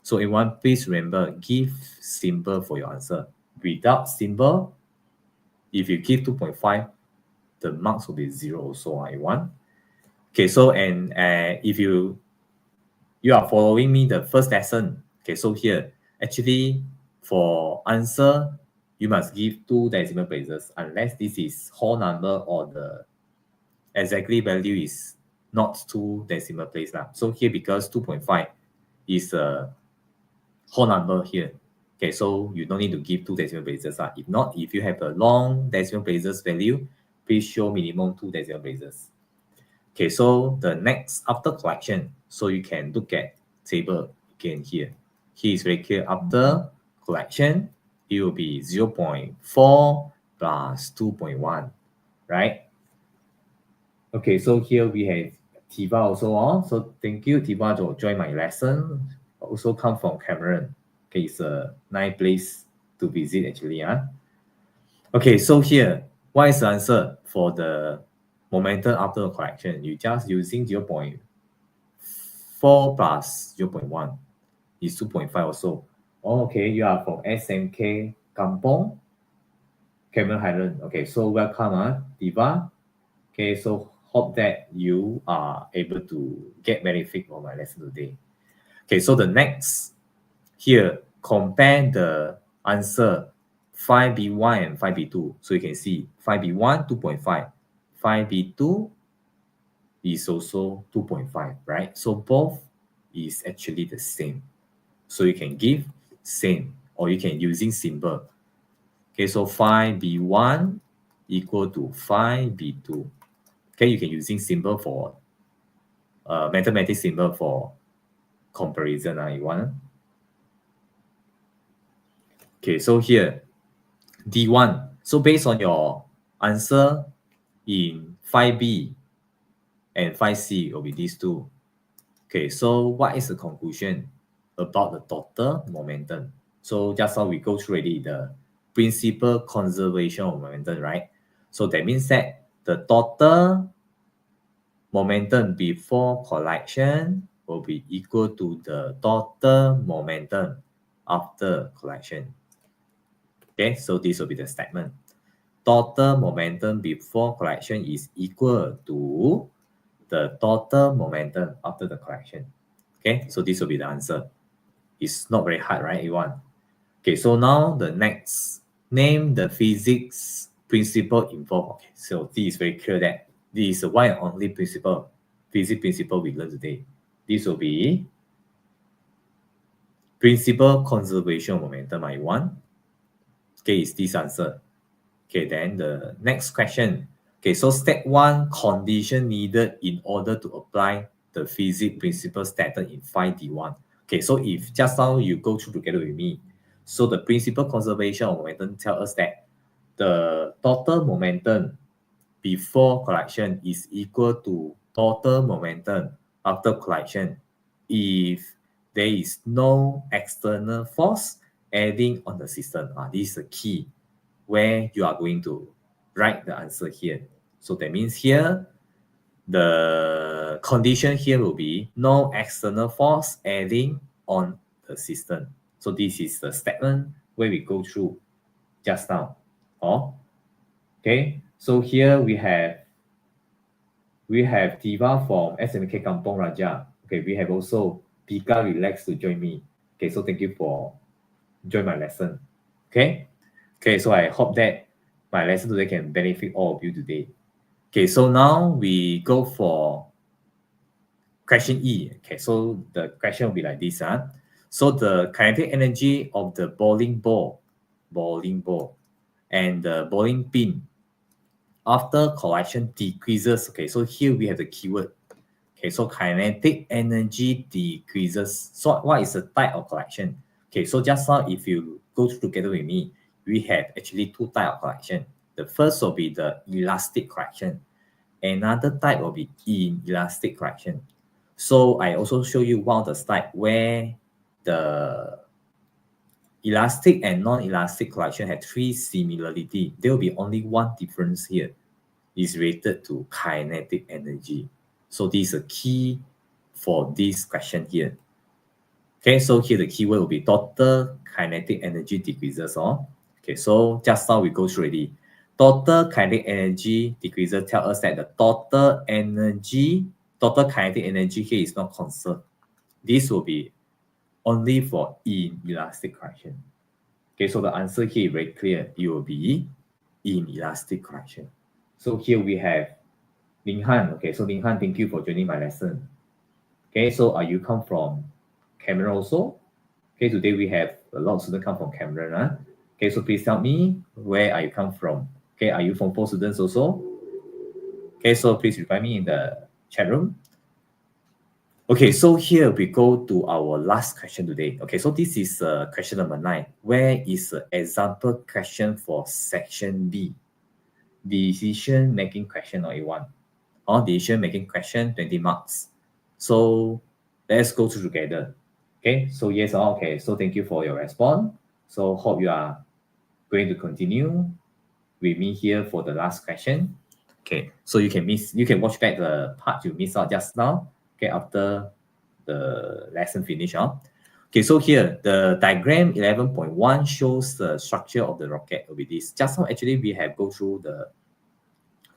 So everyone, please remember, give symbol for your answer. Without symbol, if you give 2.5, the marks will be 0 also, everyone. Okay, so and if you are following me the first lesson, okay, so here, actually, for answer, you must give 2 decimal places unless this is whole number or the exactly value is not 2 decimal place. So here, because 2.5 is a whole number here, okay, so you don't need to give 2 decimal places. If not, if you have a long decimal places value, please show minimum 2 decimal places. Okay, so the next after collection, so you can look at table again here. Here is very clear. After collection, it will be 0.4 plus 2.1, right? Okay, so here we have Tiva also. So thank you, Tiva, to join my lesson. Also come from Cameron. Okay, it's a nice place to visit actually. Okay, so here, what is the answer for the momentum after the correction? You just using 0.4 plus 0.1 is 2.5 also. Okay, you are from SMK Kampong, Cameron Highland. Okay, so welcome, Diva. Okay, so hope that you are able to get benefit from my lesson today. Okay, so the next here, compare the answer 5B1 and 5B2. So you can see 5B1, 2.5. 5B2 is also 2.5, right? So both is actually the same. So you can give same, or you can using symbol. Okay, so 5B1 equal to 5B2. Okay, you can using symbol for mathematics symbol for comparison. You want? Okay, so here D1. So based on your answer in 5B and 5C will be these two. Okay, so what is the conclusion about the total momentum? So just now we go through already the principal conservation of momentum, right? So that means that the total momentum before collection will be equal to the total momentum after collection. Okay, so this will be the statement. Total momentum before collection is equal to the total momentum after the collection. Okay, so this will be the answer. It's not very hard, right, everyone? Okay, so now the next, name the physics principle involved. Okay, so this is very clear that this is the one and only principle, physics principle we learned today. This will be principle conservation of momentum, everyone. Okay, is this answer. Okay, then the next question. Okay, so step 1, condition needed in order to apply the physics principle stated in 5D1. Okay, so if just now you go through together with me, so the principle conservation of momentum tell us that the total momentum before collection is equal to total momentum after collection if there is no external force adding on the system. This is the key where you are going to write the answer here. So that means here, the condition here will be no external force adding on the system. So this is the statement where we go through just now. Okay, so here we have Tiva from SMK Kampong Raja. Okay, we have also Pika Relax to join me. Okay, so thank you for join my lesson. Okay, so I hope that my lesson today can benefit all of you today. Okay, so now we go for question E. Okay, so the question will be like this. So the kinetic energy of the bowling ball and the bowling pin after collection decreases. Okay, so here we have the keyword. Okay, so kinetic energy decreases. So what is the type of collection? Okay, so just now if you go through together with me, we have actually two types of collection. The first will be the elastic collection. Another type will be inelastic collection. So I also show you one of the slides where the elastic and non-elastic collection have three similarity. There will be only one difference here. Is related to kinetic energy. So this is a key for this question here. Okay, so here the keyword will be total kinetic energy decreases. Okay, so just now we go through already. Total kinetic energy decreases tell us that the total kinetic energy here is not conserved. This will be only for inelastic collection. Okay, so the answer here is very clear. It will be inelastic collection. So here we have Ling Han. Okay, so Ling Han, thank you for joining my lesson. Okay, so you come from Cameron also? Okay, today we have a lot of students come from Cameron. Okay, so please tell me where are you come from? Okay, are you from 4 students also? Okay, so please reply me in the chat room. Okay, so here we go to our last question today. Okay, so this is question number 9. Where is the example question for section B? Decision making question or A1. Decision making question, 20 marks. So let's go through together. Okay, so yes, okay, so thank you for your response. So hope you are going to continue with me here for the last question. Okay, so you can watch back the part you missed out just now. Okay, after the lesson finish. Okay, so here the diagram 11.1 shows the structure of the rocket will be this. Just now actually we have go through the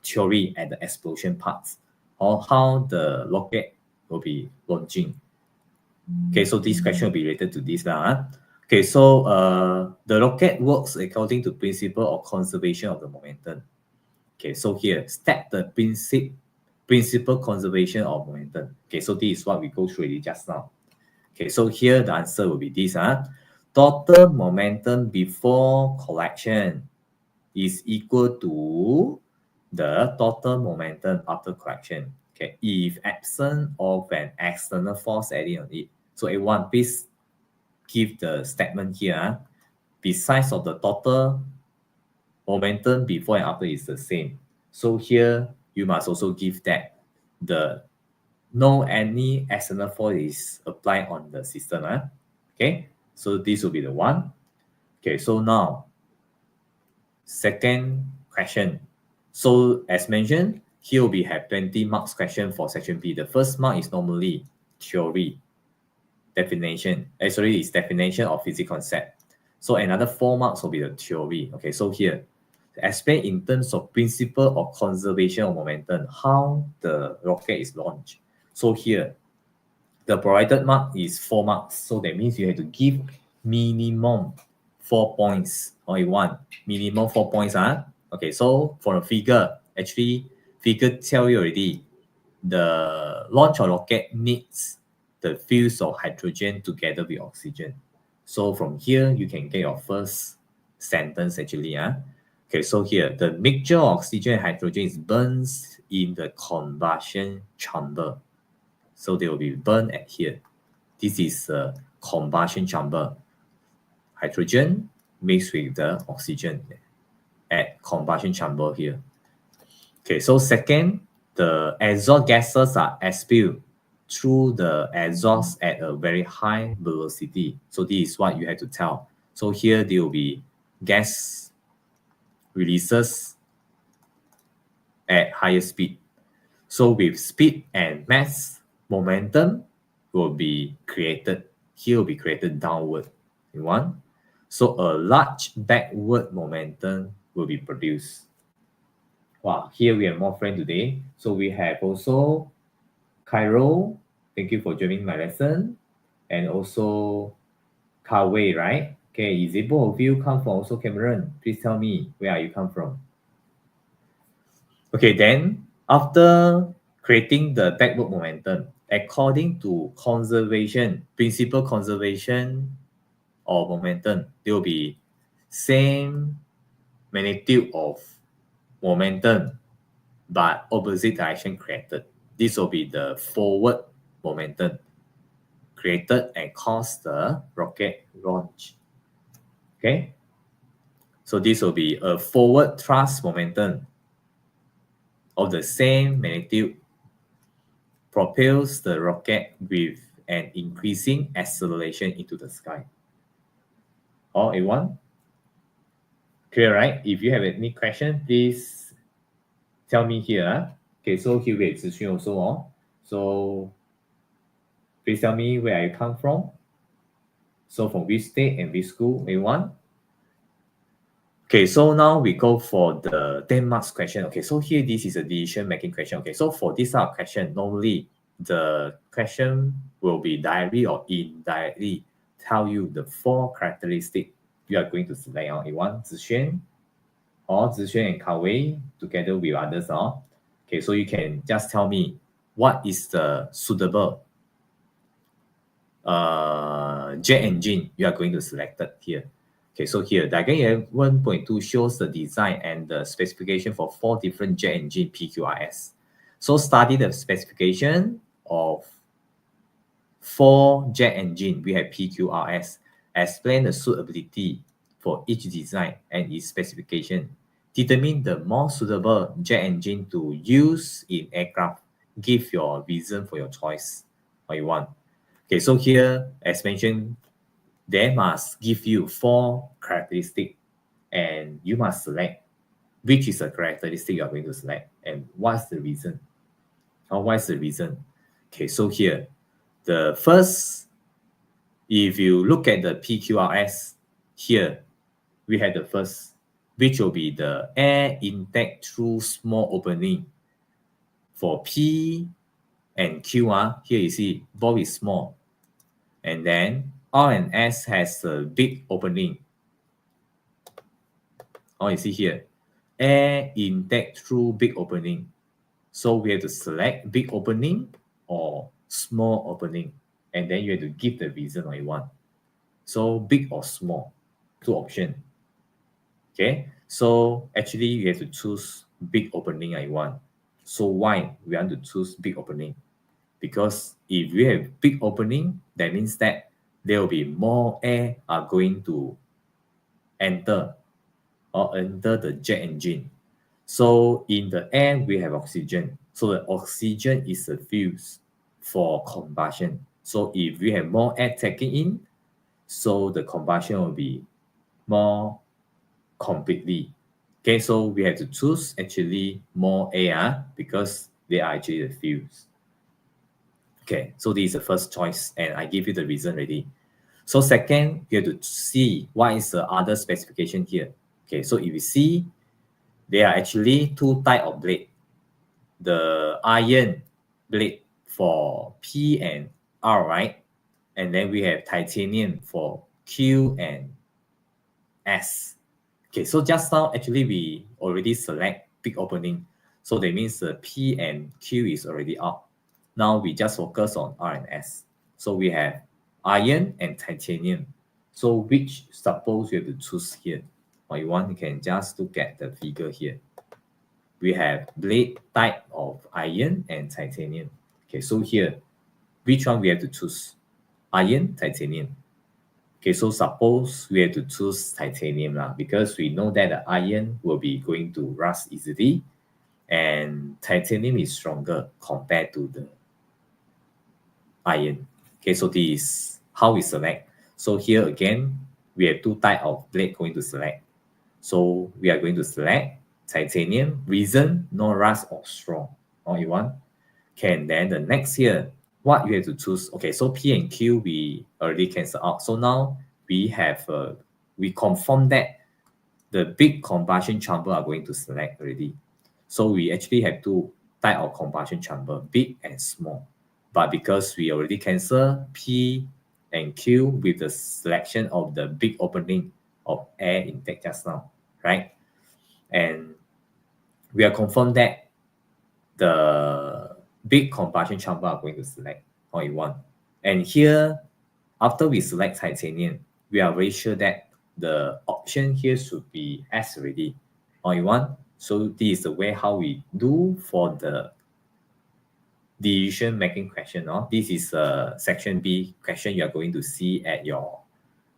theory and the explosion parts or how the rocket will be launching. Okay, so this question will be related to this now. Okay, so the rocket works according to principle of conservation of the momentum. Okay, so here, step the principle conservation of momentum. Okay, so this is what we go through just now. Okay, so here the answer will be this. Total momentum before collection is equal to the total momentum after correction. Okay, if absent of an external force acting on it. So everyone, please give the statement here. Besides of the total momentum before and after is the same. So here you must also give that the no any external force is applied on the system. Okay, so this will be the one. Okay, so now second question. So as mentioned, here we have 20 marks question for section B. The first mark is normally theory, definition. Sorry, it's definition of physics concept. So another 4 marks will be the theory. Okay, so here, explain in terms of principle of conservation of momentum, how the rocket is launched. So here, the provided mark is 4 marks. So that means you have to give minimum 4 points. Or you want minimum 4 points. Okay, so for a figure, actually, figure tell you already, the launch of rocket needs the fuse of hydrogen together with oxygen. So from here, you can get your first sentence actually. Okay, so here, the mixture of oxygen and hydrogen is burned in the combustion chamber. So they will be burned at here. This is a combustion chamber. Hydrogen mixed with the oxygen at combustion chamber here. Okay, so second, the exhaust gases are expelled through the exhaust at a very high velocity. So this is what you have to tell. So here there will be gas releases at higher speed. So with speed and mass, momentum will be created. Here will be created downward. One. So a large backward momentum will be produced. Wow, here we have more friends today. So we have also Cairo. Thank you for joining my lesson. And also Kawei, right? Okay, is it both of you come from also Cameroon? Please tell me where are you come from. Okay, then after creating the backward momentum, according to conservation, principle conservation of momentum, there will be same magnitude of momentum, but opposite direction created. This will be the forward momentum created and cause the rocket launch. Okay, so this will be a forward thrust momentum of the same magnitude propels the rocket with an increasing acceleration into the sky. All everyone? Clear, right? If you have any question, please tell me here. Okay, so here we have Zixun also. So please tell me where you come from. So from which state and which school, everyone? Okay, so now we go for the 10 marks question. Okay, so here this is a decision making question. Okay, so for this type of question, normally the question will be directly or indirectly tell you the 4 characteristics you are going to select on. Everyone, Zixuan or Zixuan and Kawei together with others. Okay, so you can just tell me what is the suitable jet engine you are going to select it here. Okay, so here, diagram 1.2 shows the design and the specification for 4 different jet engine PQRS. So study the specification of 4 jet engine. We have PQRS. Explain the suitability for each design and its specification. Determine the more suitable jet engine to use in aircraft. Give your reason for your choice, what you want. Okay, so here, as mentioned, they must give you 4 characteristics and you must select which is a characteristic you are going to select and what's the reason. What's the reason? Okay, so here, the first, if you look at the PQRS, here, we have the first, which will be the air intake through small opening. For P and Q, here you see, both is small. And then R and S has a big opening. Oh, you see here, air intake through big opening. So we have to select big opening or small opening. And then you have to give the reason why you want. So big or small, two options. Okay, so actually you have to choose big opening I want. So why we want to choose big opening? Because if we have big opening, that means that there will be more air are going to enter the jet engine. So in the air, we have oxygen. So the oxygen is the fuel for combustion. So if we have more air taking in, so the combustion will be more completely. Okay, so we have to choose actually more air because they are actually the fuels. Okay, so this is the first choice, and I give you the reason already. So second, you have to see what is the other specification here. Okay, so if you see, there are actually two type of blade. The iron blade for P and R, right? And then we have titanium for Q and S. Okay, so just now, actually, we already select big opening. So that means the P and Q is already out. Now we just focus on R and S. So we have iron and titanium. So which suppose you have to choose here? Or you want, you can just look at the figure here. We have blade type of iron and titanium. Okay, so here, which one we have to choose? Iron, titanium. Okay, so suppose we have to choose titanium because we know that the iron will be going to rust easily and titanium is stronger compared to the iron. Okay, so this is how we select. So here again, we have two type of blade going to select. So we are going to select titanium, reason, no rust or strong. All you want. Okay, and then the next here, what you have to choose. Okay, so P and Q we already cancel out. So now we have we confirm that the big combustion chamber are going to select already. So we actually have two type of combustion chamber, big and small. But because we already cancel P and Q with the selection of the big opening of air intake just now, right? And we are confirmed that the big combustion chamber are going to select all in one. And here, after we select titanium, we are very sure that the option here should be S already, all in one. So this is the way how we do for the decision making question. This is a section B question you are going to see at your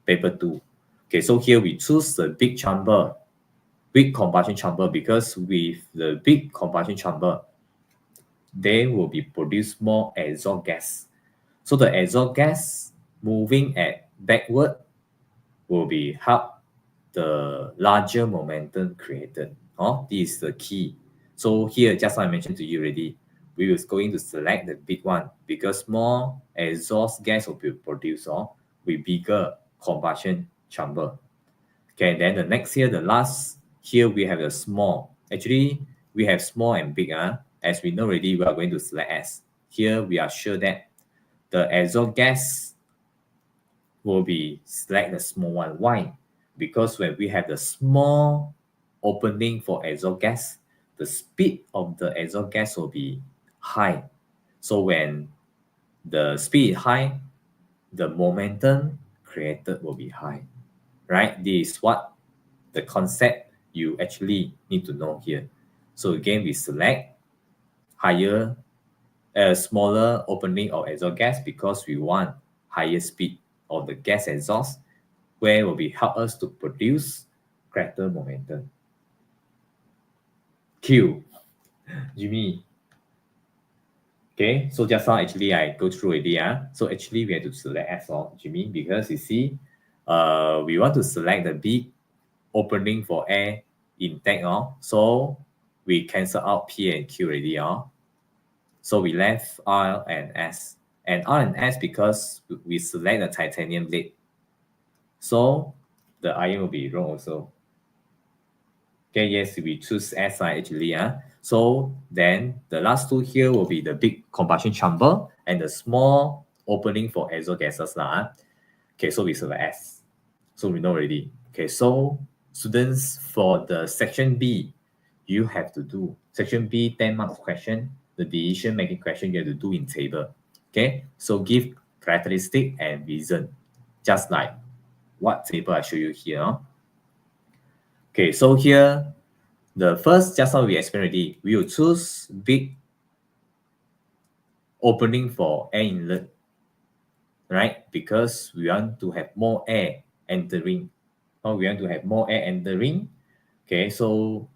paper 2. Okay, so here we choose the big chamber, big combustion chamber, because with the big combustion chamber, they will be produce more exhaust gas. So the exhaust gas moving at backward will be help the larger momentum created. This is the key. So here, just like I mentioned to you already, we was going to select the big one because more exhaust gas will be produced with bigger combustion chamber. Okay, then the next here, the last here we have the small. Actually, we have small and big. As we know already, we are going to select S. Here we are sure that the exhaust gas will be select the small one. Why? Because when we have the small opening for exhaust gas, the speed of the exhaust gas will be high. So when the speed is high, the momentum created will be high, right? This is what the concept you actually need to know here. So again, we select higher, smaller opening of exhaust gas because we want higher speed of the gas exhaust, where will be help us to produce greater momentum. Q, Jimmy. Okay, so just now actually I go through already. So actually we have to select S Jimmy, because you see, we want to select the big opening for air intake. So we cancel out P and Q already. So we left R and S. And R and S because we select the titanium blade. So the iron will be wrong also. Okay, yes, we choose S actually. So then the last two here will be the big combustion chamber and the small opening for aerosol gases lah. Okay, so we select S. So we know already. Okay, so students, for the section B, you have to do section B 10 marks question. The decision making question you have to do in table. Okay, so give characteristic and reason, just like what table I show you here. Okay, so here the first, just now we explained already, we will choose big opening for air inlet, right? Because we want to have more air entering. Or we want to have more air entering. Okay, so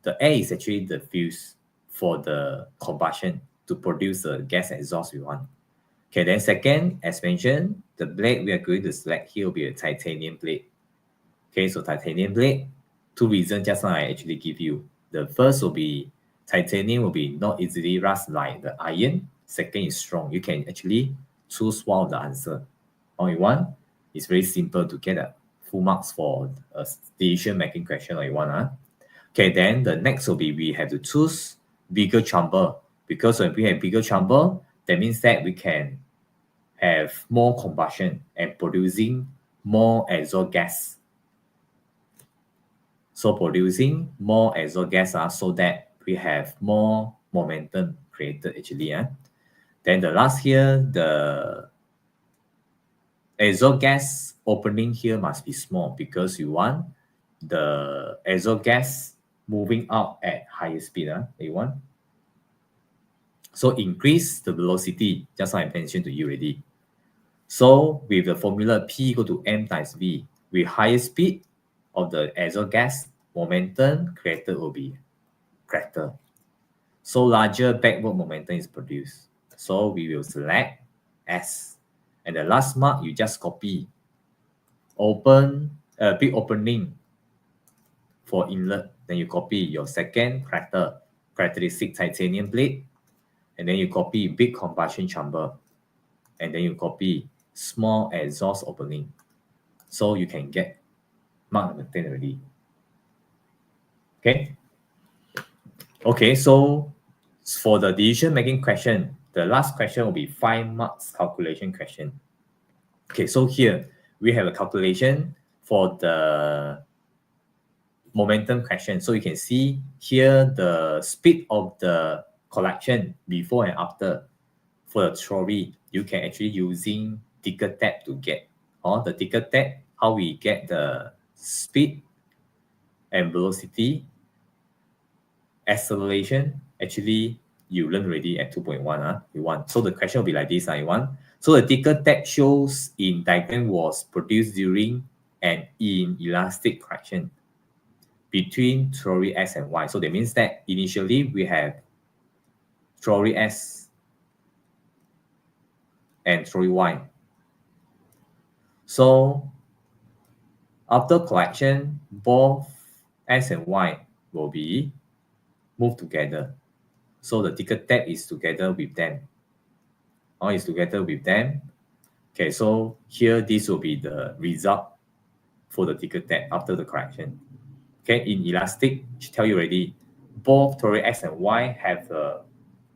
the air is actually the fuse for the combustion to produce the gas exhaust we want. Okay, then second, as mentioned, the blade we are going to select here will be a titanium blade. Okay, so titanium blade, two reasons just now I actually give you. The first will be titanium will be not easily rust like the iron. Second is strong. You can actually choose one of the answer. All you want, it's very simple to get a full marks for a decision making question all you want. Okay, then the next will be we have to choose bigger chamber, because when we have bigger chamber, that means that we can have more combustion and producing more exhaust gas. So producing more exhaust gas so that we have more momentum created actually. Then the last here, the exhaust gas opening here must be small because you want the exhaust gas moving out at higher speed. You want. So increase the velocity, just like I mentioned to you already. So with the formula P equal to M times V, with higher speed of the exhaust gas, momentum created will be greater. So larger backward momentum is produced. So we will select S. And the last mark, you just copy. Open, big opening for inlet. Then you copy your second characteristic titanium plate. And then you copy big combustion chamber. And then you copy small exhaust opening. So you can get mark number 10 already. Okay. Okay, so for the decision making question, the last question will be 5 marks calculation question. Okay, so here we have a calculation for the momentum question. So you can see here the speed of the collection before and after for the trolley. You can actually using ticker tab to get. Or the ticker tab, how we get the speed and velocity, acceleration, actually you learn already at 2.1. You want. So the question will be like this. You want. So the ticker tag shows in diagram was produced during an inelastic correction between trolley X and Y. So that means that initially we have trolley S and trolley Y. So after correction, both X and Y will be moved together. So the ticker tag is together with them. Or is together with them. Okay, so here this will be the result for the ticker tag after the correction. Okay, in elastic, tell you already, both trolley X and Y have a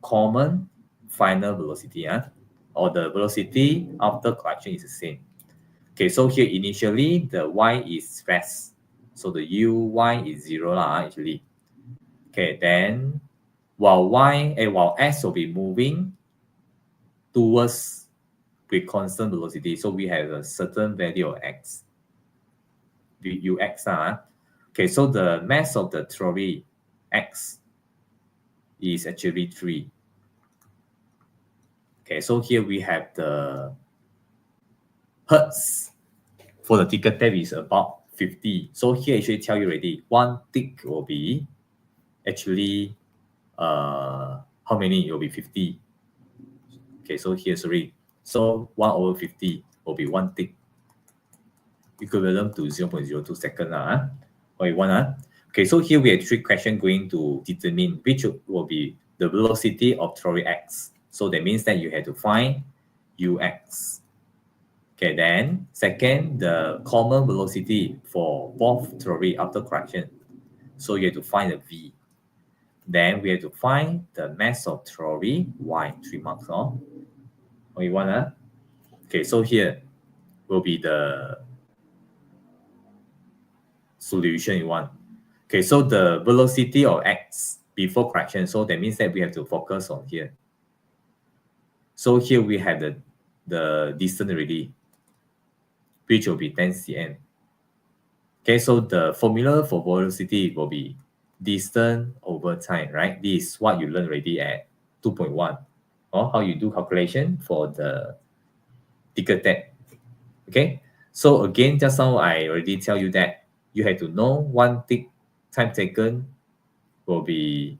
common final velocity, or the velocity after correction is the same. Okay, so here initially the Y is rest, so the UY is 0 actually. Okay, then while S will be moving towards with constant velocity, so we have a certain value of X, Ux. Okay, so the mass of the trolley X is actually 3. Okay, so here we have the hertz for the ticker tab is about 50. So here actually tell you already, 1 tick will be actually how many? It will be 50. Okay, so here, sorry. So 1 over 50 will be 1 tick, equivalent to 0.02 seconds. Or you want. Okay, so here we have 3 questions going to determine which will be the velocity of trolley X. So that means that you have to find Ux. Okay, then second, the common velocity for both trolley after correction. So you have to find the V. Then we have to find the mass of trolley Y, 3 marks. you want, huh? Okay, so here will be the solution you want. Okay, so the velocity of x before correction, so that means that we have to focus on here. So here we have the distance already, which will be 10 cm. Okay, so the formula for velocity will be distance over time, right? This is what you learned already at 2.1, or how you do calculation for the Tingkatan. Okay, so again, just now I already tell you that you have to know one tick time taken will be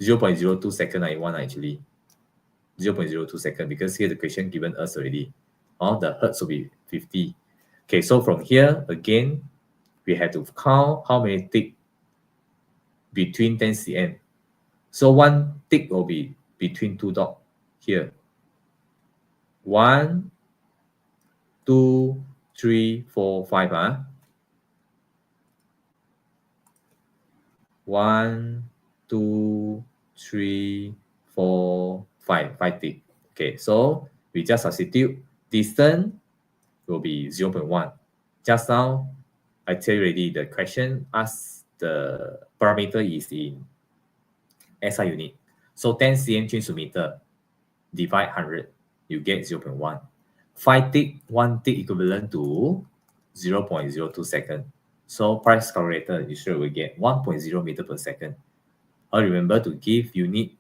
0.02 second. I want actually 0.02 second, because here the question given us already. The hertz will be 50. Okay, so from here again, we have to count how many tick between 10 cm. So one tick will be between two dots here. 1, 2, 3, 4, 5. 1, 2, 3, 4, 5. 5 tick. Okay, so we just substitute. Distance will be 0.1. Just now, I tell you already, the question asks the parameter is in SI unit. So 10 cm change to meter, divide 100, you get 0.1. 5 tick, 1 tick equivalent to 0.02 second. So price calculator, you sure will get 1.0 meter per second. Remember to give unit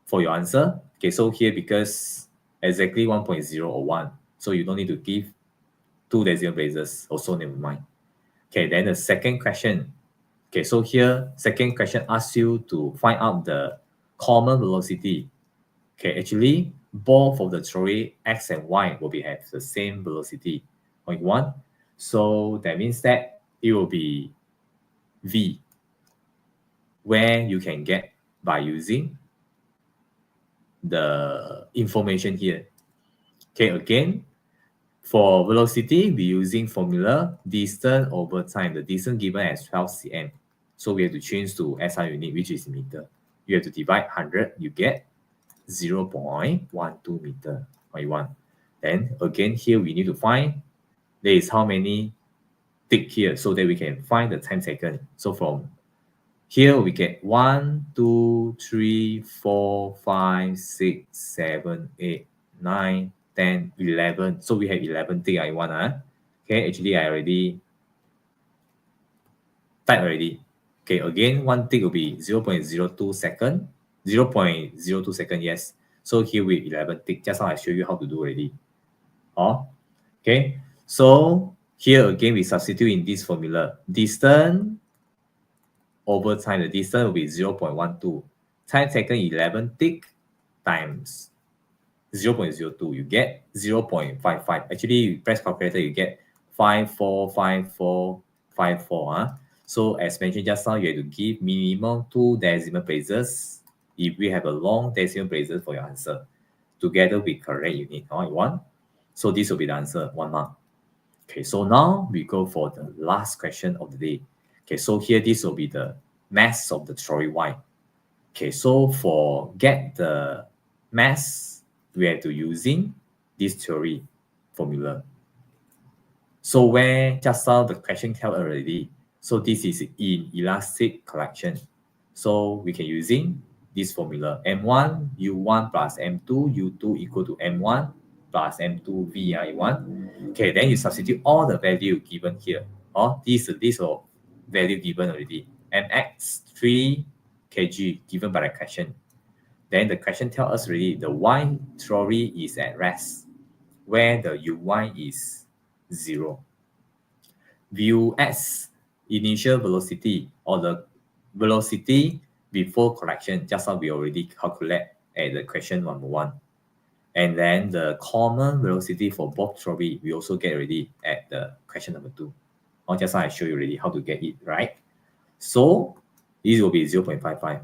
for your answer. Okay, so here because exactly 1.0 or 1, so you don't need to give 2 decimal places, also never mind. Okay, then the second question. Okay, so here, second question asks you to find out the common velocity. Okay, actually, both of the trolley X and Y will have the same velocity, 0.1. So that means that it will be V, where you can get by using the information here. Okay, again, for velocity, we're using formula distance over time. The distance given as 12 cm. So we have to change to SI unit, which is meter. You have to divide 100, you get 0.12 meter. Then again, here we need to find there is how many tick here, so that we can find the time taken. So from here we get 1, 2, 3, 4, 5, 6, 7, 8, 9, 10, 11. So we have 11 tick I want. Okay, actually I already typed already. Okay, again, one tick will be 0.02 second. 0.02 second, yes. So here with 11 tick, just now I show you how to do already. Okay, so here again we substitute in this formula. Distance over time, the distance will be 0.12. Time taken 11 tick times 0.02, you get 0.55. Actually, you press calculator, you get 545454. So as mentioned just now, you have to give minimum 2 decimal places if we have a long decimal places for your answer. Together with correct unit, you want. So this will be the answer, 1 mark. Okay, so now we go for the last question of the day. Okay, so here this will be the mass of the trolley Y. Okay, so for get the mass, we have to using this theory formula. So where just now the question tell already. So this is in elastic collection. So we can using this formula. M1 U1 plus M2 U2 equal to M1 plus M2 V I1. Okay, then you substitute all the value given here. This value given already. Mx 3 kg given by the question. Then the question tells us already the Y trolley is at rest, where the Uy is 0. View as initial velocity, or the velocity before correction, just how we already calculate at the question number 1. And then the common velocity for both trolley, we also get already at the question number 2. Just how I show you already how to get it, right? So this will be 0.55.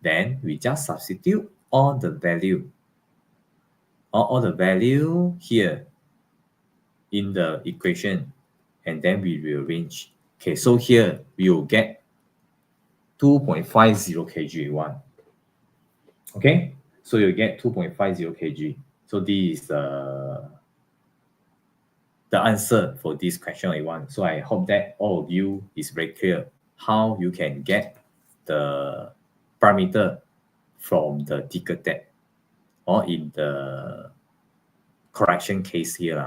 Then we just substitute all the value here in the equation, and then we rearrange. Okay, so here we will get 2.50 kg1. Okay, so you get 2.50 kg. So this is the answer for this question A1. So I hope that all of you is very clear how you can get the parameter from the Tingkatan or in the correction case here.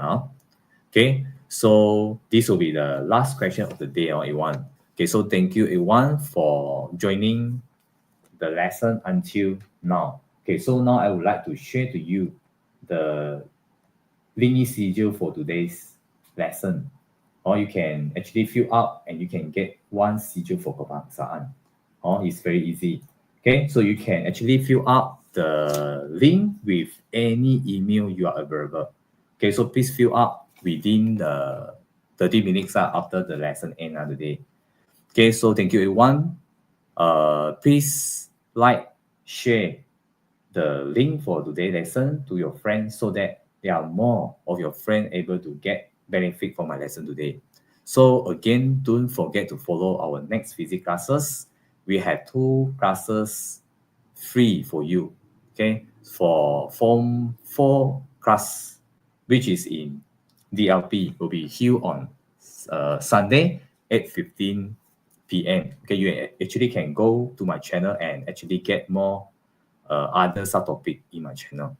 Okay, so this will be the last question of the day on A1. Okay, so thank you A1 for joining the lesson until now. Okay, so now I would like to share to you the mini schedule for today's lesson. Or you can actually fill up and you can get one schedule for kebangsaan. It's very easy. Okay, so you can actually fill up the link with any email you are available. Okay, so please fill up within the 30 minutes after the lesson end of the day. Okay, so thank you everyone. Please like, share the link for today's lesson to your friends so that there are more of your friends able to get benefit from my lesson today. So again, don't forget to follow our next physics classes. We have 2 classes free for you. Okay, for Form 4 class, which is in DLP, will be held on Sunday 8:15 p.m. Okay, you actually can go to my channel and actually get more other subtopic in my channel.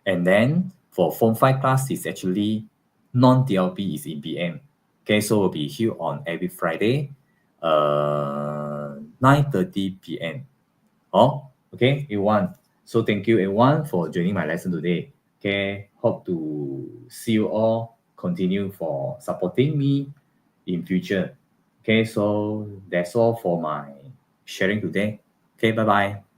And then for Form 5 class, is actually non-DLP is in PM. Okay, so will be held on every Friday, 9:30 p.m. Okay, everyone. So thank you everyone for joining my lesson today. Okay, hope to see you all continue for supporting me in future. Okay, so that's all for my sharing today. Okay, bye-bye.